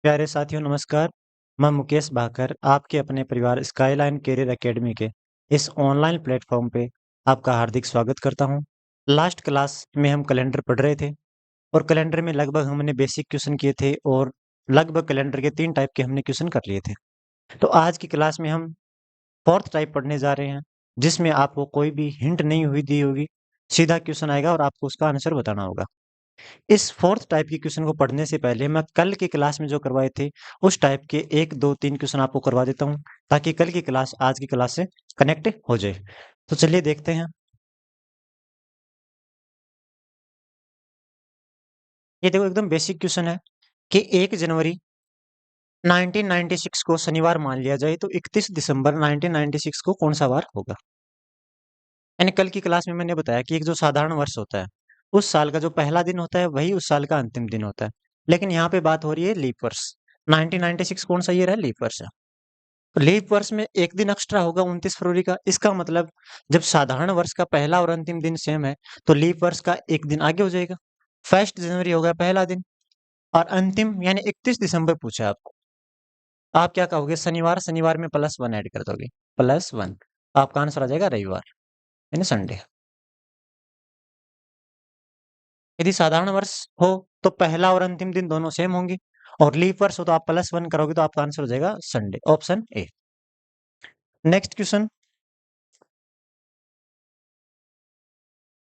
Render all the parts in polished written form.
प्यारे साथियों नमस्कार। मैं मुकेश भाकर आपके अपने परिवार स्काईलाइन कैरियर एकेडमी के इस ऑनलाइन प्लेटफॉर्म पे आपका हार्दिक स्वागत करता हूं। लास्ट क्लास में हम कैलेंडर पढ़ रहे थे और कैलेंडर में लगभग हमने बेसिक क्वेश्चन किए थे और लगभग कैलेंडर के 3 टाइप के हमने क्वेश्चन कर लिए थे। तो आज की क्लास में हम फोर्थ टाइप पढ़ने जा रहे हैं, जिसमें आपको कोई भी हिंट नहीं हुई दी होगी, सीधा क्वेश्चन आएगा और आपको उसका आंसर बताना होगा। इस फोर्थ टाइप के क्वेश्चन को पढ़ने से पहले मैं कल की क्लास में जो करवाए थे उस टाइप के 1, 2, 3 क्वेश्चन आपको करवा देता हूँ, ताकि कल की क्लास आज की क्लास से कनेक्ट हो जाए। तो चलिए देखते हैं। ये देखो एकदम बेसिक क्वेश्चन है कि 1 जनवरी 1996 को शनिवार मान लिया जाए तो 31 दिसंबर 1996 को कौन सा वार होगा। यानी कल की क्लास में मैंने बताया कि एक जो साधारण वर्ष होता है उस साल का जो पहला दिन होता है वही उस साल का अंतिम दिन होता है, लेकिन यहाँ पे बात हो रही है लीप वर्ष। 1996 कौन सा ईयर है? लीप वर्ष है। लीप वर्ष में एक दिन एक्स्ट्रा होगा 29 फरवरी का। इसका मतलब जब साधारण वर्ष का पहला और अंतिम दिन सेम है तो लीप वर्ष का एक दिन आगे हो जाएगा। 1 जनवरी होगा पहला दिन और अंतिम यानी 31 दिसंबर पूछा है आपको। आप क्या कहोगे? शनिवार, शनिवार में +1 ऐड कर दोगे, +1। आपका आंसर आ जाएगा रविवार यानी संडे। यदि साधारण वर्ष हो तो पहला और अंतिम दिन दोनों सेम होंगे और लीप वर्ष हो तो आप +1 करोगे तो आपका आंसर हो जाएगा Sunday, option A. Next question,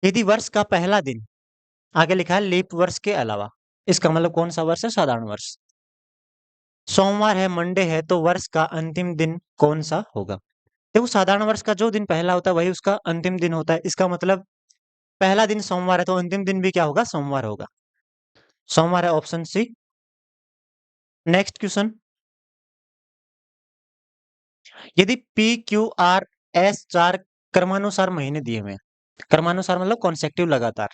यदि वर्ष का पहला दिन आगे लिखा है लीप वर्ष के अलावा, इसका मतलब कौन सा वर्ष है? साधारण वर्ष। सोमवार है, मंडे है, तो वर्ष का अंतिम दिन कौन सा होगा? देखो साधारण वर्ष का जो दिन पहला होता है वही उसका अंतिम दिन होता है। इसका मतलब पहला दिन सोमवार है तो अंतिम दिन भी क्या होगा? सोमवार होगा। सोमवार है, ऑप्शन सी। नेक्स्ट क्वेश्चन, यदि पी क्यू आर एस 4 क्रमानुसार महीने दिए हुए हैं, क्रमानुसार मतलब कॉन्सेक्टिव लगातार,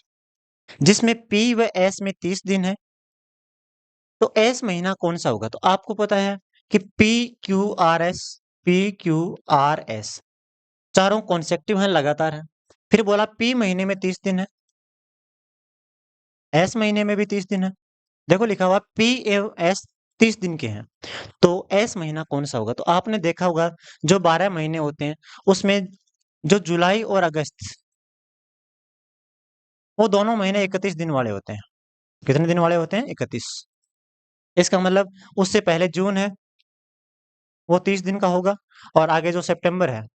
जिसमें पी व एस में 30 दिन है, तो एस महीना कौन सा होगा? तो आपको पता है कि पी क्यू आर एस चारों कॉन्सेक्टिव हैं, लगातार है। फिर बोला पी महीने में 30 दिन है, एस महीने में भी 30 दिन है। देखो लिखा हुआ पी एवं एस 30 दिन के हैं, तो एस महीना कौन सा होगा? तो आपने देखा होगा जो 12 महीने होते हैं उसमें जो जुलाई और अगस्त, वो दोनों महीने 31 दिन वाले होते हैं। कितने दिन वाले होते हैं? 31। इसका मतलब उससे पहले जून है, वो 30 दिन का होगा, और आगे जो सितंबर है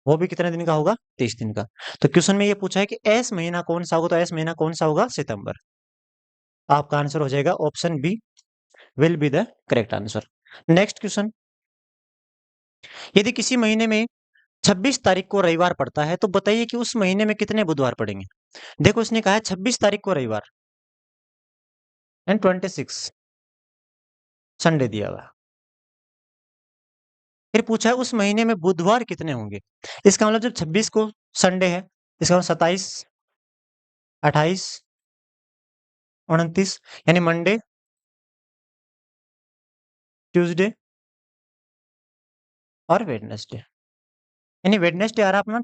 वो भी कितने दिन का होगा? 30 दिन का। तो क्वेश्चन में ये पूछा है कि एस महीना कौन सा होगा, तो एस महीना कौन सा होगा? सितंबर। आपका आंसर हो जाएगा option B, will be the correct answer. Next question, यदि किसी महीने में 26 तारीख को रविवार पड़ता है तो बताइए कि उस महीने में कितने बुधवार पड़ेंगे। देखो इसने कहा है 26 तारीख को रविवार एंड 26 संडे दिया हुआ। फिर पूछा है उस महीने में बुधवार कितने होंगे। इसका मतलब जब 26 को संडे है, इसका मतलब 27, 28, 29 यानी मंडे, ट्यूसडे और वेडनेसडे। यानी वेडनेसडे आ रहा है अपना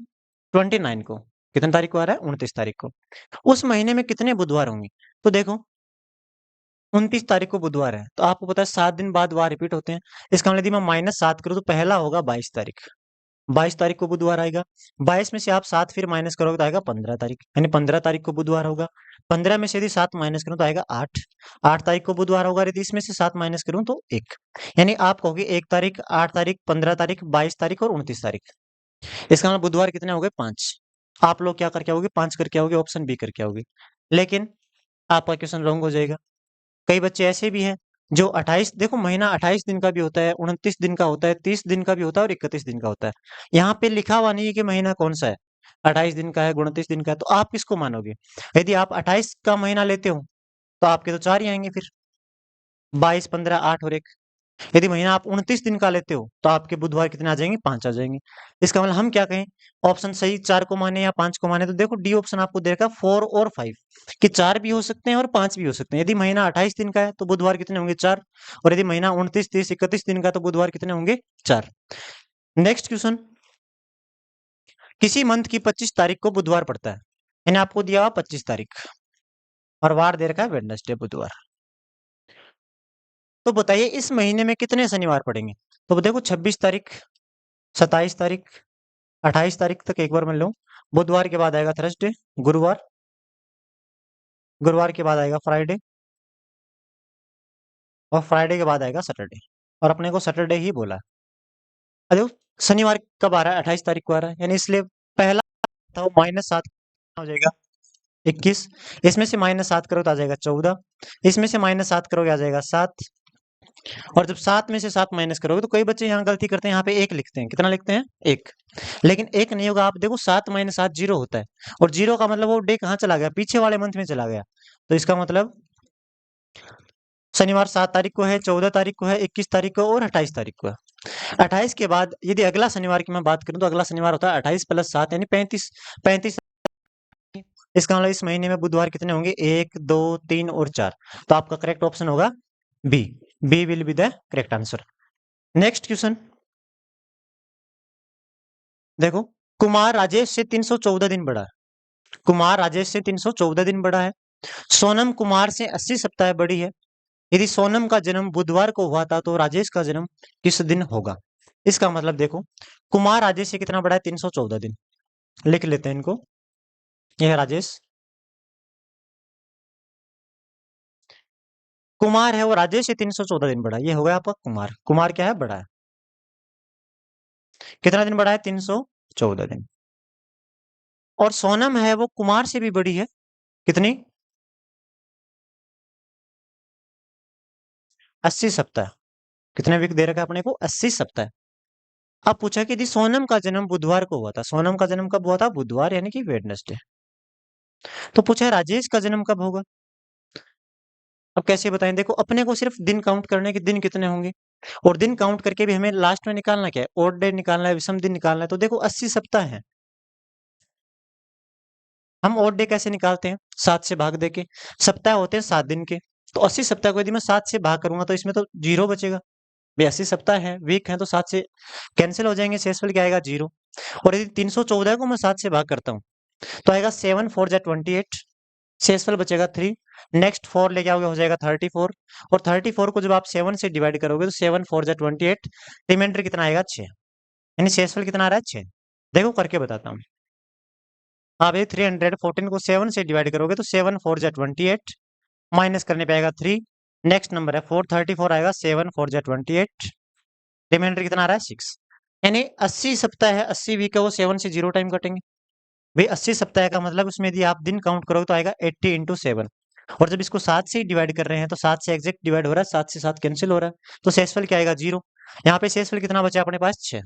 29 को। कितने तारीख को आ रहा है? 29 तारीख को। उस महीने में कितने बुधवार होंगे? तो देखो 29 तारीख को बुधवार है तो आपको पता है 7 दिन बाद वार रिपीट होते हैं। इसका मतलब यदि मैं -7 करूं तो पहला होगा 22 तारीख। 22 तारीख को बुधवार आएगा। 22 में से आप 7 फिर माइनस करोगे तो आएगा 15 तारीख, यानी 15 तारीख को बुधवार होगा। 15 में से यदि 7 माइनस करूं तो आएगा 8। 8 तारीख को बुधवार होगा, यदि इसमें से 7 माइनस करूं तो 1। यानी आप कहोगे 1 तारीख, 8 तारीख, 15 तारीख, 22 तारीख और 29 तारीख। इसका मतलब बुधवार कितने हो गए? 5। आप लोग क्या करके आओगे? 5 करके आओगे, ऑप्शन बी करके आओगे। लेकिन आपका क्वेश्चन रॉन्ग हो जाएगा। कई बच्चे ऐसे भी हैं जो 28, देखो महीना 28 दिन का भी होता है, 29 दिन का होता है, 30 दिन का भी होता है और 31 दिन का होता है। यहाँ पे लिखा हुआ नहीं है कि महीना कौन सा है, 28 दिन का है, 29 दिन का है, तो आप किसको मानोगे? यदि आप 28 का महीना लेते हो तो आपके तो 4 ही आएंगे फिर, 22, 15, 8 और 1। यदि महीना आप 29 दिन का लेते हो तो आपके बुधवार कितने आ जाएंगे? 5 आ जाएंगे। इसका मतलब हम क्या कहें, ऑप्शन सही 4 को माने या 5 को माने? तो देखो डी ऑप्शन आपको दे रखा है 4 और 5, कि 4 भी हो सकते हैं और 5 भी हो सकते हैं। यदि महीना 28 दिन का है तो बुधवार कितने होंगे? 4। और यदि महीना 29, 30, 31 दिन का तो बुधवार कितने होंगे? 4। नेक्स्ट क्वेश्चन, किसी मंथ की 25 तारीख को बुधवार पड़ता है, यानी आपको दिया हुआ 25 तारीख और वार दे रखा है वेडनेसडे, बुधवार। तो बताइए इस महीने में कितने शनिवार पड़ेंगे? तो देखो 26 तारीख, 27 तारीख, 28 तारीख तक एक बार मिल लो। बुधवार के बाद आएगा थर्सडे, गुरुवार, गुरुवार के बाद आएगा फ्राइडे, और फ्राइडे के बाद आएगा सैटरडे, और अपने को सैटरडे ही बोला है। अरे वो शनिवार कब आ रहा है? 28 तारीख को आ रहा है, यानी इसलिए पहला था वो -7 हो जाएगा 21। इसमें से -7 करो तो आ जाएगा 14। इसमें से -7 करोगे आ जाएगा 7। और जब 7 में से 7 माइनस करोगे तो कई बच्चे यहाँ गलती करते हैं, यहाँ पे 1 लिखते हैं। कितना लिखते हैं? 1। लेकिन 1 नहीं होगा। आप देखो 7 - 7 0 होता है, और 0 का मतलब वो डे कहाँ चला गया? पीछे वाले मंथ में चला गया। तो इसका मतलब शनिवार 7 तारीख को है, 14 तारीख को है, 21 तारीख को और 28 तारीख को है। 28 के बाद यदि अगला शनिवार की मैं बात करूं तो अगला शनिवार होता है 28 + 7 यानी 35। 35 इसका मतलब इस महीने में बुधवार कितने होंगे? 1, 2, 3 और 4। तो आपका करेक्ट ऑप्शन होगा B. B will be the correct answer. Next question देखो, कुमार राजेश से 314 दिन बड़ा है। कुमार राजेश से 314 दिन बड़ा है। सोनम कुमार से 80 सप्ताह बड़ी है। यदि सोनम का जन्म बुधवार को हुआ था तो राजेश का जन्म किस दिन होगा? इसका मतलब देखो, कुमार राजेश से कितना बड़ा है? 314 दिन। लिख लेते हैं इनको। यह है राजेश, कुमार है वो राजेश से 314 दिन बड़ा है। ये हो गया आपका कुमार। कुमार क्या है? बड़ा है। कितना दिन बड़ा है? 314 दिन। और सोनम है वो कुमार से भी बड़ी है। कितनी? 80 सप्ताह। कितने वीक दे रखा है अपने को? 80 सप्ताह। अब पूछा कि यदि सोनम का जन्म बुधवार को हुआ था, सोनम का जन्म कब हुआ था? बुधवार यानी कि वेडनेसडे। तो पूछा है राजेश का जन्म कब होगा? अब कैसे बताएं? देखो, अपने को सिर्फ दिन काउंट करने के दिन कितने होंगे, और दिन काउंट करके भी हमें लास्ट में निकालना क्या है? ओड डे निकालना है, विषम दिन निकालना है। तो देखो 80 सप्ताह है। हम ओड डे कैसे निकालते हैं? 7 से भाग देके। सप्ताह होते हैं 7 दिन के। तो 80 सप्ताह को यदि मैं 7 से भाग करूंगा तो इसमें तो 0 बचेगा। भाई 80 सप्ताह है, वीक है, तो 7 से कैंसिल हो जाएंगे, शेषफल क्या आएगा? 0। और यदि 314 को मैं 7 से भाग करता हूँ तो आएगा 7 4 जा 28, शेषफल बचेगा 3। नेक्स्ट 4 लेके आओगे हो जाएगा 34, और 34 को जब आप 7 से डिवाइड करोगे तो 7 4 जा 28, रिमाइंडर कितना आएगा? 6। यानी शेषफल कितना आ रहा है? 6। देखो करके बताता हूँ। आप ये 314 को 7 से डिवाइड करोगे तो 7 4 जा 28, माइनस करने पे आएगा 3। नेक्स्ट नंबर है 434 आएगा, 7 4 जा 28, रिमाइंडर कितना आ रहा है? 6। यानी 80 सप्ताह है, 80 वीक है, वो 7 से 0 टाइम कटेंगे। भाई 80 सप्ताह का मतलब उसमें यदि आप दिन काउंट करोगे तो आएगा 80 × 7। और जब इसको 7 से ही डिवाइड कर रहे हैं तो 7 से एग्जैक्ट डिवाइड हो रहा है, 7 से 7 कैंसिल हो रहा है, तो शेषफल क्या आएगा? 0। यहाँ पे शेषफल कितना बचा अपने पास? 6।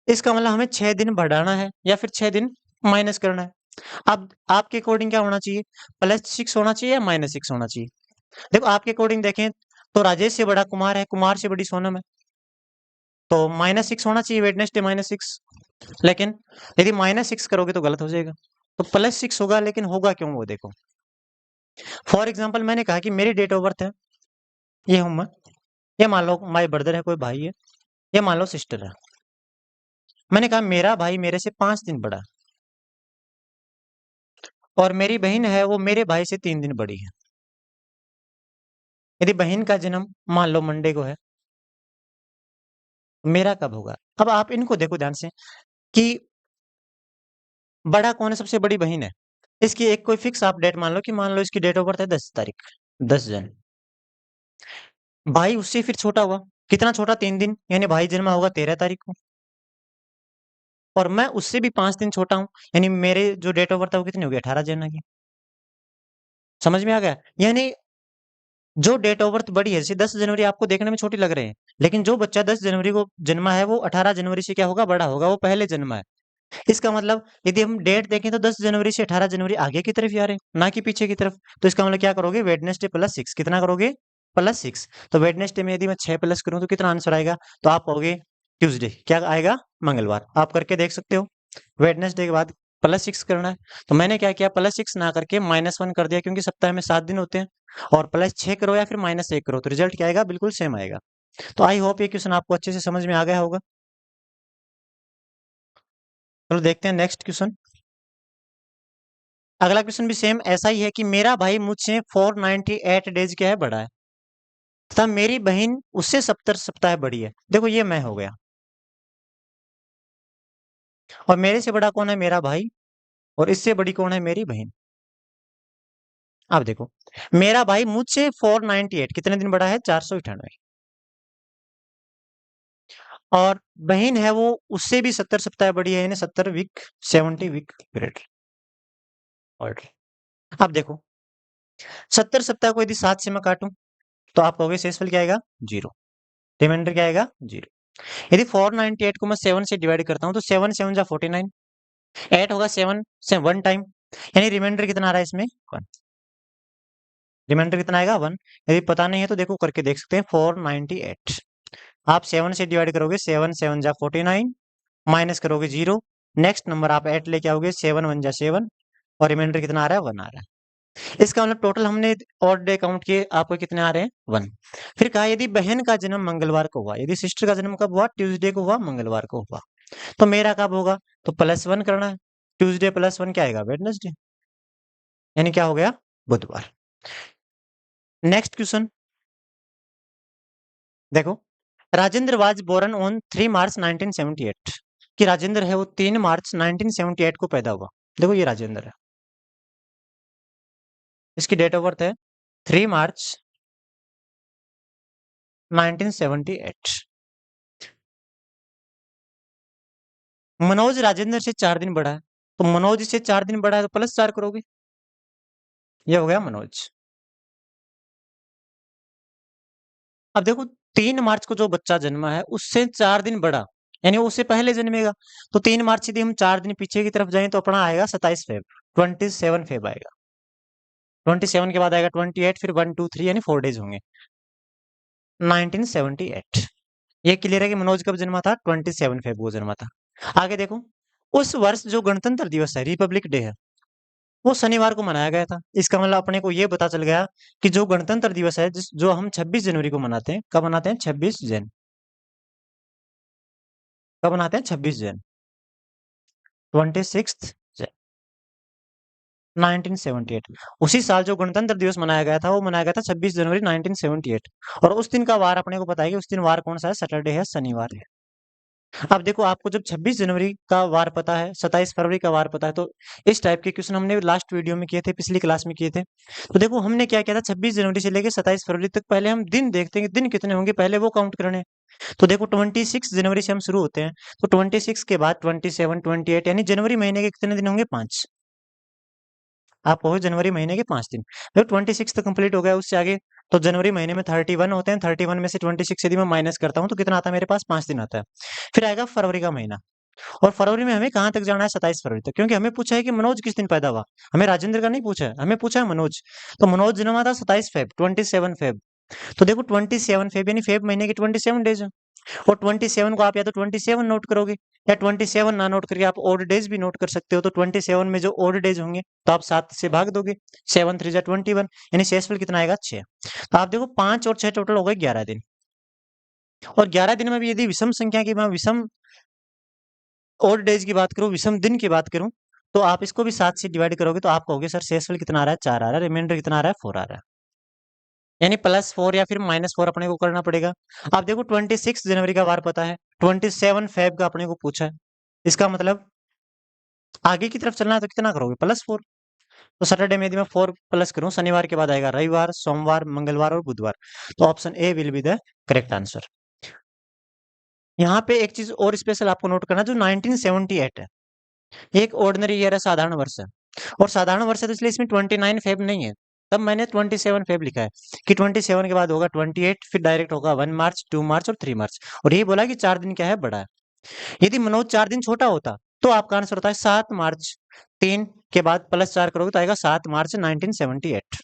इसका मतलब हमें 6 दिन बढ़ाना है या फिर 6 दिन माइनस करना है। अब आपके अकॉर्डिंग क्या होना चाहिए? +6 होना चाहिए या -6 होना चाहिए? देखो आपके अकॉर्डिंग देखें तो राजेश से बड़ा कुमार है, कुमार से बड़ी सोनम है, तो -6 होना चाहिए, वेडनेसडे -6। लेकिन यदि -6 करोगे तो गलत हो जाएगा, तो +6 होगा। लेकिन होगा क्यों वो देखो। फॉर एग्जाम्पल मैंने कहा कि मेरी डेट ऑफ बर्थ है, ये हूं मैं, ये मान लो माई ब्रदर है, कोई भाई है, ये मान लो सिस्टर है। मैंने कहा मेरा भाई मेरे से 5 दिन बड़ा है, और मेरी बहन है वो मेरे भाई से 3 दिन बड़ी है। यदि बहन का जन्म मान लो मंडे को है, मेरा कब होगा? अब आप इनको देखो ध्यान से कि बड़ा कौन है? सबसे बड़ी बहन है। इसकी एक कोई फिक्स आप डेट मान लो, कि मान लो इसकी डेट ऑफ बर्थ है 10 तारीख, 10 जन। भाई उससे फिर छोटा हुआ, कितना छोटा? 3 दिन, यानी भाई जन्मा होगा 13 तारीख को, और मैं उससे भी 5 दिन छोटा हूँ, यानी मेरे जो डेट ऑफ बर्थ है वो कितनी होगी? 18 जनवरी की। समझ में आ गया? यानी जो डेट ऑफ बर्थ बड़ी है, जैसे 10 जनवरी आपको देखने में छोटी लग रहे हैं, लेकिन जो बच्चा 10 जनवरी को जन्मा है वो 18 जनवरी से क्या होगा? बड़ा होगा, वो पहले जन्मा है। इसका मतलब यदि हम डेट देखें तो 10 जनवरी से 18 जनवरी आगे की तरफ ही आ रहे हैं, ना कि पीछे की तरफ। तो इसका मतलब क्या करोगे? वेडनेसडे +6। कितना करोगे? +6। तो वेडनेसडे में यदि मैं 6 प्लस करूं तो कितना आंसर आएगा? तो आप कहोगे ट्यूसडे। क्या आएगा? मंगलवार। आप करके देख सकते हो। वेडनेसडे के बाद +6 करना है, तो मैंने क्या किया? +6 ना करके -1 कर दिया, क्योंकि सप्ताह में 7 दिन होते हैं। और +6 करो या फिर -1 करो तो रिजल्ट क्या आएगा? बिल्कुल सेम आएगा। तो आई होप ये क्वेश्चन आपको अच्छे से समझ में आ गया होगा। चलो देखते हैं नेक्स्ट क्वेश्चन। अगला क्वेश्चन भी सेम ऐसा ही है कि मेरा भाई मुझसे 498 डेज क्या है? बड़ा है। तथा मेरी बहन उससे 70 सप्ताह बड़ी है। देखो ये मैं हो गया, और मेरे से बड़ा कौन है? मेरा भाई, और इससे बड़ी कौन है? मेरी बहन। अब देखो, मेरा भाई मुझसे 498 कितने दिन बड़ा है? 498। और बहन है वो उससे भी 70 सप्ताह बड़ी है, यानी 70 वीक, 70 वीक पीरियड। और अब देखो, 70 सप्ताह को यदि 7 से मैं काटूं तो आप कहोगे शेषफल क्या आएगा? 0। रिमाइंडर क्या आएगा? 0। यदि 498 को मैं 7 से डिवाइड करता हूं तो 7 7 जा 49, 8 होगा 7 से 1 टाइम, यानी रिमाइंडर कितना आ रहा है इसमें? 1। रिमाइंडर कितना आएगा? 1। यदि पता नहीं है तो देखो करके देख सकते हैं। 498 आप 7 से डिवाइड करोगे, 7 7 जा 49, माइनस करोगे 0, नेक्स्ट नंबर आप 8 लेके आओगे, 7 1 जा 7, और रिमाइंडर कितना आ रहा है? 1 आ रहा है। इसका मतलब टोटल हमने ऑड डे काउंट किए, आपको कितने आ रहे हैं? 1। फिर कहा यदि बहन का जन्म मंगलवार को हुआ, यदि सिस्टर का जन्म कब हुआ? ट्यूसडे को हुआ, मंगलवार को हुआ, तो मेरा कब होगा? तो +1 करना है। ट्यूसडे +1 क्या आएगा? वेडनेसडे, यानी क्या हो गया? बुधवार। नेक्स्ट क्वेश्चन देखो, राजेंद्र वाज बोरन ऑन 3 मार्च 1978, कि राजेंद्र है वो 3 मार्च 1978 को पैदा हुआ। देखो ये राजेंद्र है, इसकी डेट ऑफ बर्थ है 3 मार्च 1978। मनोज राजेंद्र से 4 दिन बड़ा है, तो मनोज से 4 दिन बड़ा है तो +4 करोगे, ये हो गया मनोज। अब देखो 3 मार्च को जो बच्चा जन्मा है उससे 4 दिन बड़ा, यानी वो उससे पहले जन्मेगा, तो 3 मार्च यदि हम 4 दिन पीछे की तरफ जाएं तो अपना आएगा 27 फेब, 27 फेब आएगा। 27 के बाद आएगा 28, फिर 1 2 3 यानी 4 डेज होंगे। 1978, ये क्लियर है कि मनोज कब जन्मा था? 27 फेब को जन्मा था। आगे देखो, उस वर्ष जो गणतंत्र दिवस है, रिपब्लिक डे है, वो शनिवार को मनाया गया था। इसका मतलब अपने को ये पता चल गया कि जो गणतंत्र दिवस है, जिस जो हम 26 जनवरी को मनाते हैं, कब मनाते हैं? 26 जन। कब मनाते हैं? 26 जन, 26 जन 1978। उसी साल जो गणतंत्र दिवस मनाया गया था वो मनाया गया था 26 जनवरी 1978। और उस दिन का वार अपने को पता है कि उस दिन वार कौन सा है? सैटरडे है, शनिवार है। अब देखो, आपको जब 26 जनवरी का वार पता है, 27 फरवरी का वार पता है, तो इस टाइप के क्वेश्चन हमने लास्ट वीडियो में किए थे, पिछली क्लास में किए थे। तो देखो हमने क्या किया था, 26 जनवरी से लेकर 27 फरवरी तक पहले हम दिन देखते हैं कि दिन कितने होंगे, पहले वो काउंट करने। तो देखो 26 जनवरी से हम शुरू होते हैं, तो 26 के बाद 27 28, यानी जनवरी महीने के कितने दिन होंगे? 5। आप कहो जनवरी महीने के 5 दिन। देखो 26 तो कंप्लीट हो गया, उससे आगे तो जनवरी महीने में 31 होते हैं, 31 में से 26 यदि मैं माइनस करता हूँ तो कितना आता है मेरे पास? 5 दिन आता है। फिर आएगा फरवरी का महीना, और फरवरी में हमें कहाँ तक जाना है? 27 फरवरी तक, क्योंकि हमें पूछा है कि मनोज किस दिन पैदा हुआ। हमें राजेंद्र का नहीं पूछा है, हमें पूछा है मनोज। तो मनोज जन्मा था 27 फेब, 27 फेब। तो देखो 27 फेब यानी फेब महीने की 27 डेज है, और 27 को आप या तो 27 नोट करोगे, या 27 ना नोट करके आप ऑड डेज भी नोट कर सकते हो। तो 27 में जो ऑड डेज होंगे तो आप 7 से भाग दोगे, 7 3 जा 21, यानी शेषफल कितना आएगा? 6। तो आप देखो 5 और 6 टोटल हो गए 11 दिन। और 11 दिन में भी यदि विषम संख्या की, मैं विषम ऑड डेज की बात करूं, विषम दिन की बात करूं, तो आप इसको भी 7 से डिवाइड करोगे तो आप कहोगे सर शेषफल कितना आ रहा है? 4 आ रहा है, रिमाइंडर कितना आ रहा है? 4 आ रहा है, यानी +4 या फिर -4 अपने को करना पड़ेगा। आप देखो 26 जनवरी का वार पता है, 27 फेब का अपने को पूछा है, इसका मतलब आगे की तरफ चलना है तो कितना करोगे? +4। तो सैटरडे में यदि मैं 4 प्लस करूं, शनिवार के बाद आएगा रविवार, सोमवार, मंगलवार और बुधवार। तो option A will be the correct answer. यहाँ पे एक चीज और स्पेशल आपको नोट करना, जो 1978 है, एक ऑर्डिनरी ईयर है, साधारण वर्ष है, और साधारण वर्ष है तो इसलिए इसमें 29 फेब नहीं है, तब मैंने 27 फेब लिखा है कि 27 के बाद होगा 28, फिर डायरेक्ट होगा 1 मार्च, 2 मार्च और 3 मार्च, और ये बोला कि 4 दिन क्या है? बड़ा है। यदि मनोज 4 दिन छोटा होता तो आपका आंसर होता है 7 मार्च। 3 के बाद +4 करोगे तो आएगा 7 मार्च 1978।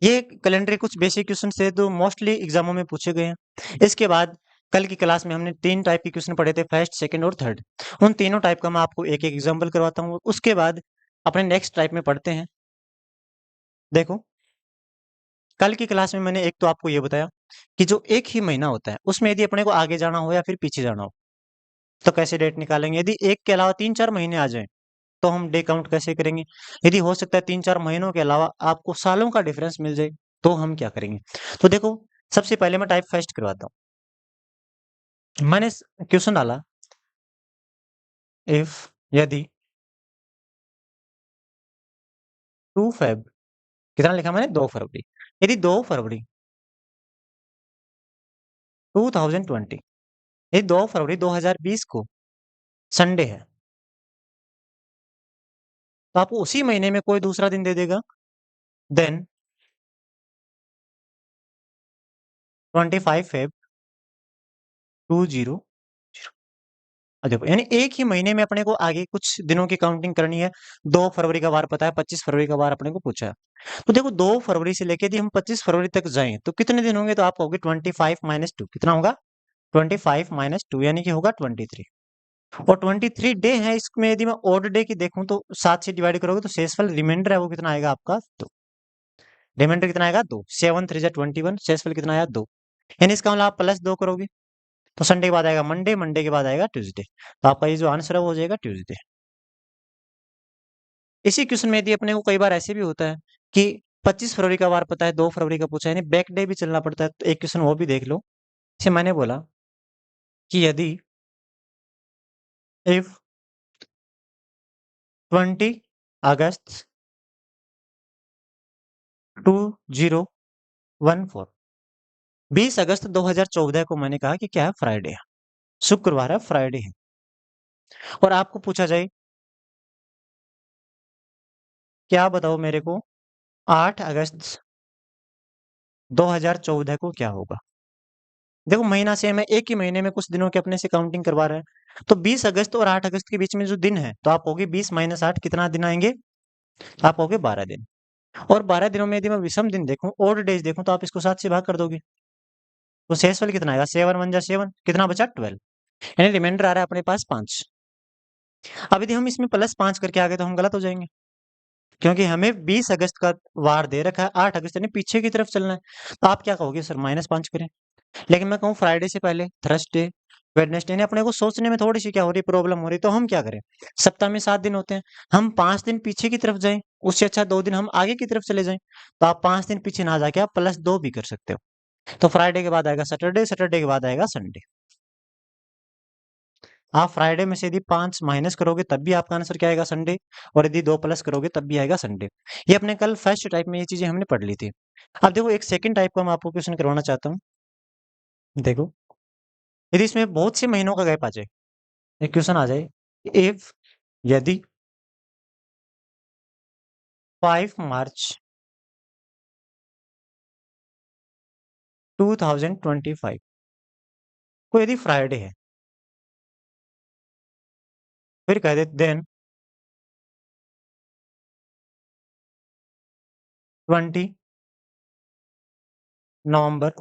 ये कैलेंडर के कुछ बेसिक क्वेश्चन थे जो मोस्टली एग्जामों में पूछे गए हैं। इसके बाद कल की क्लास में हमने 3 टाइप के क्वेश्चन पढ़े थे, फर्स्ट, सेकंड और थर्ड। उन तीनों टाइप का मैं आपको एक एक एग्जाम्पल करवाता हूँ, उसके बाद अपने नेक्स्ट टाइप में पढ़ते हैं। देखो, कल की क्लास में मैंने एक तो आपको ये बताया कि जो एक ही महीना होता है उसमें यदि अपने को आगे जाना हो या फिर पीछे जाना हो तो कैसे डेट निकालेंगे। यदि एक के अलावा 3 4 महीने आ जाए तो हम डे काउंट कैसे करेंगे। यदि हो सकता है 3 4 महीनों के अलावा आपको सालों का डिफरेंस मिल जाए तो हम क्या करेंगे। तो देखो, सबसे पहले मैं टाइप फर्स्ट करवाता हूँ। मैंने क्वेश्चन डाला, इफ यदि 2 फेब, कितना लिखा मैंने, 2 फरवरी, यदि 2 फरवरी 2020, यदि 2 फरवरी 2020 को संडे है, तो आपको उसी महीने में कोई दूसरा दिन दे देगा, देन 25 फेब 20, देखो यानी एक ही महीने में अपने को आगे कुछ दिनों की काउंटिंग करनी है। 2 फरवरी का वार पता है, 25 फरवरी का वार अपने को पूछा है। तो देखो 2 फरवरी से लेके यदि हम 25 फरवरी तक जाएं तो कितने दिन होंगे, तो आप कहोगे 25 - 2, कितना होगा, 25 - 2 यानी कि होगा 23। और 23 डे है, इसमें यदि मैं ओड डे की देखूं तो 7 से डिवाइड करोगे तो शेषफल रिमाइंडर है वो कितना आएगा आपका, 2। रिमाइंडर कितना आएगा, 2। 7 3 = 21, शेषफल कितना आया, 2। यानी इसका मतलब आप +2 करोगे तो संडे के बाद आएगा मंडे, मंडे के बाद आएगा ट्यूसडे, तो आपका ये जो आंसर है वो हो जाएगा ट्यूसडे। इसी क्वेश्चन में यदि अपने को कई बार ऐसे भी होता है कि 25 फरवरी का वार पता है, 2 फरवरी का पूछा है, यानी बैक डे भी चलना पड़ता है, तो एक क्वेश्चन वो भी देख लो। जैसे मैंने बोला कि यदि इफ 20 अगस्त 2014, 20 अगस्त 2014 को मैंने कहा कि क्या है, फ्राइडे है, शुक्रवार है, फ्राइडे है, और आपको पूछा जाए क्या बताओ मेरे को 8 अगस्त 2014 को क्या होगा। देखो महीना सेम है, एक ही महीने में कुछ दिनों के अपने से काउंटिंग करवा रहे हैं, तो 20 अगस्त और 8 अगस्त के बीच में जो दिन है, तो आप होगे 20 - 8 कितना दिन आएंगे, तो आप होगे 12 दिन। और 12 दिनों में यदि मैं विषम दिन देखूं, ओड डेज देखूं, तो आप इसको 7 से भाग कर दोगे, तो शेषफल कितना आएगा, 7 × 1 = 7, कितना बचा, 12। यानी रिमाइंडर आ रहा है अपने पास 5। अब यदि हम इसमें +5 करके आ गए तो हम गलत हो जाएंगे, क्योंकि हमें 20 अगस्त का वार दे रखा है, 8 अगस्त यानी पीछे की तरफ चलना है, तो आप क्या कहोगे, सर -5 करें। लेकिन मैं कहूँ फ्राइडे से पहले थर्सडे, वेडनेसडे, यानी अपने को सोचने में थोड़ी सी क्या हो रही, प्रॉब्लम हो रही, तो हम क्या करें, सप्ताह में 7 दिन होते हैं, हम 5 दिन पीछे की तरफ जाएं, उससे अच्छा 2 दिन हम आगे की तरफ चले जाएं, तो आप 5 दिन पीछे ना जाके आप +2 भी कर सकते हो। तो फ्राइडे के बाद आएगा सैटरडे, सैटरडे के बाद आएगा संडे। आप फ्राइडे में से यदि 5 माइनस करोगे तब भी आपका आंसर क्या आएगा, संडे, और यदि 2 प्लस करोगे तब भी आएगा संडे। ये अपने कल फर्स्ट टाइप में ये चीजें हमने पढ़ ली थी। अब देखो एक सेकंड टाइप का मैं आपको क्वेश्चन करवाना चाहता हूँ। देखो यदि इसमें बहुत से महीनों का गैप आ जाए, एक क्वेश्चन आ जाए, इफ यदि 5 मार्च 2025 को यदि फ्राइडे है, फिर कह दे देन 20 नवंबर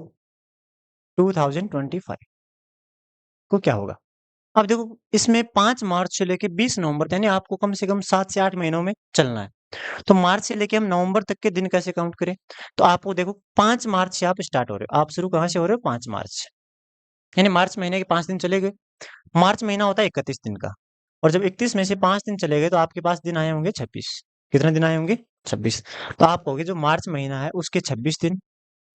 2025 को क्या होगा। अब देखो इसमें 5 मार्च से लेके 20 नवंबर, यानी आपको कम से कम 7 से 8 महीनों में चलना है। तो मार्च से लेके हम नवंबर तक के दिन कैसे काउंट करें, तो आपको देखो 5 मार्च से आप स्टार्ट हो रहे हो, आप शुरू कहाँ से हो रहे हो, 5 मार्च से, यानी मार्च महीने के 5 दिन चले गए। मार्च महीना होता है 31 दिन का, और जब 31 में से 5 दिन चले गए तो आपके पास दिन आए होंगे 26। कितने दिन आए होंगे, 26। तो आप कहोगे जो मार्च महीना है उसके 26 दिन,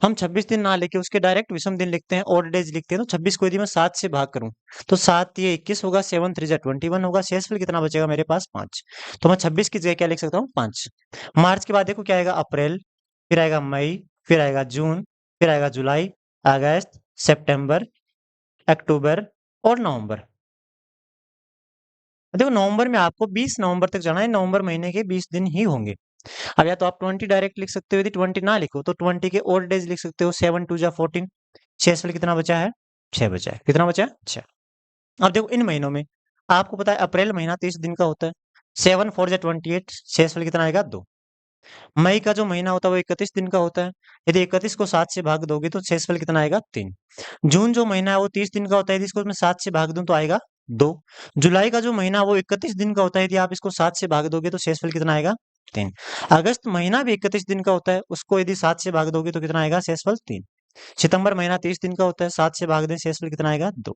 हम 26 दिन ना लेके उसके डायरेक्ट विषम दिन लिखते हैं, ऑड डेज लिखते हैं, तो 26 को यदि मैं 7 से भाग करूं तो 7 ये 21 होगा, 7 3 21 होगा, शेषफल कितना बचेगा मेरे पास, 5। तो मैं 26 की जगह क्या लिख सकता हूँ, 5। मार्च के बाद देखो क्या आएगा, अप्रैल, फिर आएगा मई, फिर आएगा जून, फिर आएगा जुलाई, अगस्त, सितंबर, अक्टूबर और नवंबर। देखो नवंबर में आपको 20 नवंबर तक जाना है, नवंबर महीने के 20 दिन ही होंगे। अब या तो आप 20 डायरेक्ट लिख सकते हो, यदि 20 ना लिखो तो 20 के और डेज लिख सकते हो, 7 2 14, शेषफल कितना बचा है, 6 बचा है, कितना बचा है, 6। अब देखो इन महीनों में आपको पता है अप्रैल महीना 30 दिन का होता है, 7 4 28, शेषफल कितना आएगा, 2। मई का जो महीना होता है वो 31 दिन का होता है, यदि 31 को 7 से भाग दोगे तो शेषफल कितना आएगा, 3। जून जो महीना है वो 30 दिन का होता है, यदि इसको मैं 7 से भाग दूं तो आएगा, 2। जुलाई का जो महीना है वो 31 दिन का होता है, यदि आप इसको 7 से भाग दोगे तो शेषफल कितना आएगा, 3। अगस्त महीना भी 31 दिन का होता है, उसको यदि 7 से भाग दोगे तो कितना आएगा, शेषफल 3। सितंबर महीना 30 दिन का होता है, 7 से भाग दें शेषफल कितना आएगा, 2।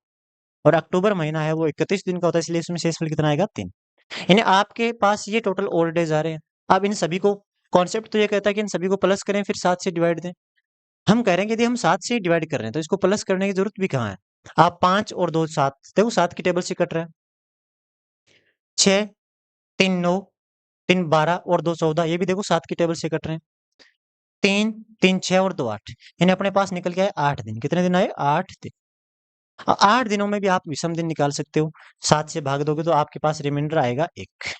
और अक्टूबर महीना है वो 31 दिन का होता है, इसलिए इसमें शेषफल कितना आएगा, 3। यानी आपके पास ये टोटल ओल्ड डेज आ रहे हैं। अब इन सभी को, कॉन्सेप्ट तो ये कहता है कि इन सभी को प्लस करें फिर 7 से डिवाइड दें, हम कह रहे हैं कि यदि हम 7 से डिवाइड कर रहे हैं तो इसको प्लस करने की जरूरत भी कहाँ है। आप 5 और 2 7, देखो 7 की टेबल से कट रहा है। 6 3 9 3 12 और 2 14, ये भी देखो 7 की टेबल से कट रहे हैं। 3 3 6 और 2 8, यानी अपने पास निकल के आए 8 दिन। कितने दिन आए? 8 दिन। 8 दिनों में भी आप विषम दिन निकाल सकते हो। 7 से भाग दोगे तो आपके पास रिमाइंडर आएगा 1।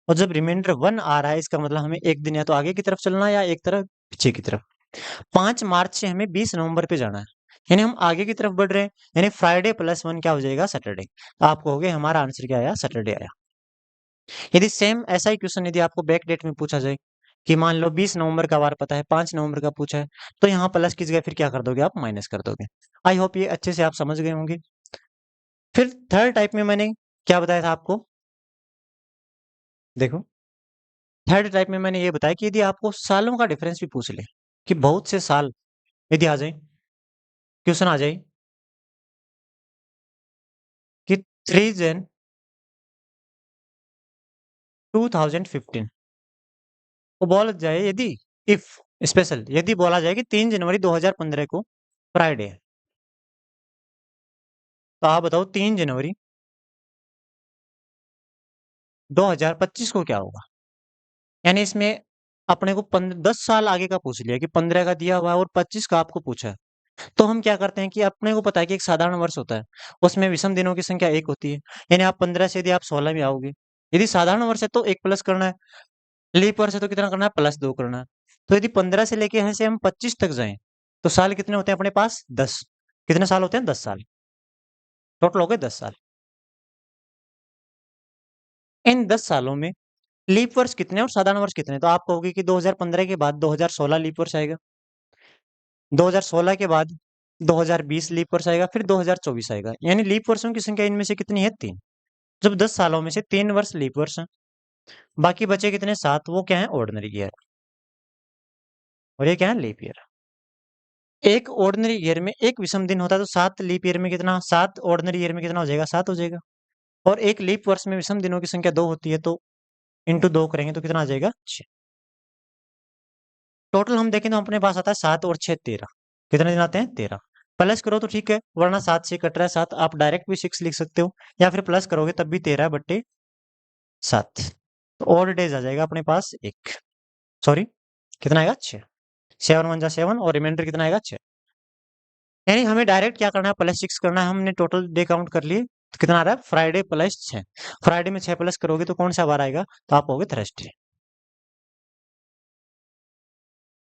और जब रिमाइंडर 1 आ रहा है, इसका मतलब हमें एक दिन या तो आगे की तरफ चलना है या एक तरफ पीछे की तरफ। 5 मार्च से हमें 20 नवंबर पे जाना है, यानी हम आगे की तरफ बढ़ रहे हैं। यानी फ्राइडे प्लस 1 क्या हो जाएगा? सैटरडे। तो आप कहोगे हमारा आंसर क्या आया? सैटरडे आया। यदि सेम ऐसा ही क्वेश्चन यदि आपको बैक डेट में पूछा जाए कि मान लो 20 नवंबर का वार पता है, 5 नवंबर का पूछा है, तो यहाँ प्लस की जगह फिर क्या कर दोगे? आप माइनस कर दोगे। आई होप ये अच्छे से आप समझ गए होंगे। फिर थर्ड टाइप में मैंने क्या बताया था आपको? देखो, थर्ड टाइप में मैंने ये बताया कि यदि आपको सालों का डिफरेंस भी पूछ ले, कि बहुत से साल यदि आ जाए, क्वेश्चन आ जाए कि 3 जन 2015, वो बोला जाए यदि, इफ स्पेशल यदि बोला जाए कि 3 जनवरी 2015 को फ्राइडे है, तो आप बताओ 3 जनवरी 2025 को क्या होगा? यानी इसमें अपने को 10 साल आगे का पूछ लिया कि 15 का दिया हुआ है और 25 का आपको पूछा है। तो हम क्या करते हैं कि अपने को पता है कि एक साधारण वर्ष होता है, उसमें विषम दिनों की संख्या 1 होती है। यानी आप 15 से यदि आप 16 में आओगे, यदि साधारण वर्ष है तो 1 प्लस करना है, लीप वर्ष है तो कितना करना है? प्लस 2 करना है। तो यदि 15 से लेके यहाँ से हम 25 तक जाएं, तो साल कितने होते हैं अपने पास? 10। कितने साल होते हैं? 10 साल। टोटल हो गए 10 साल। इन 10 सालों में लीप वर्ष कितने और साधारण वर्ष कितने? तो आप कहोगे कि 2015 के बाद 2016 लीप वर्ष आएगा, 2016 के बाद 2020 लीप वर्ष आएगा, फिर 2024 आएगा। यानी लीप वर्षों की संख्या इनमें से कितनी है? 3। जब 10 सालों में से 3 वर्ष लीप वर्ष हैं, बाकी बचे कितने? 7। वो क्या है? Ordinary year. और ये क्या है? Leap year. एक ऑर्डिनरी ईयर में एक विषम दिन होता है, तो 7 लीप ईयर में कितना? 7 ऑर्डिनरी ईयर में कितना हो जाएगा? 7 हो जाएगा। और एक लीप वर्ष में विषम दिनों की संख्या 2 होती है, तो इंटू 2 करेंगे तो कितना आ जाएगा? 6। टोटल हम देखें तो अपने पास आता है 7 और 6 13। कितने दिन आते हैं? 13। प्लस करो तो ठीक है, वरना 7 से कट रहा है 7, आप डायरेक्ट भी 6 लिख सकते हो, या फिर प्लस करोगे तब भी 13 बट्टे 7। तो और डेज आ जाएगा अपने पास 1, सॉरी कितना आएगा? 6। 7 1 जा 7 और रिमाइंडर कितना आएगा? 6। यानी हमें डायरेक्ट क्या करना है? प्लस 6 करना है। हमने टोटल डे काउंट कर लिए, तो कितना आ रहा है? Friday plus 6। फ्राइडे में 6 प्लस करोगे तो कौन सा बार आएगा? तो आप कहोगे थर्सडे।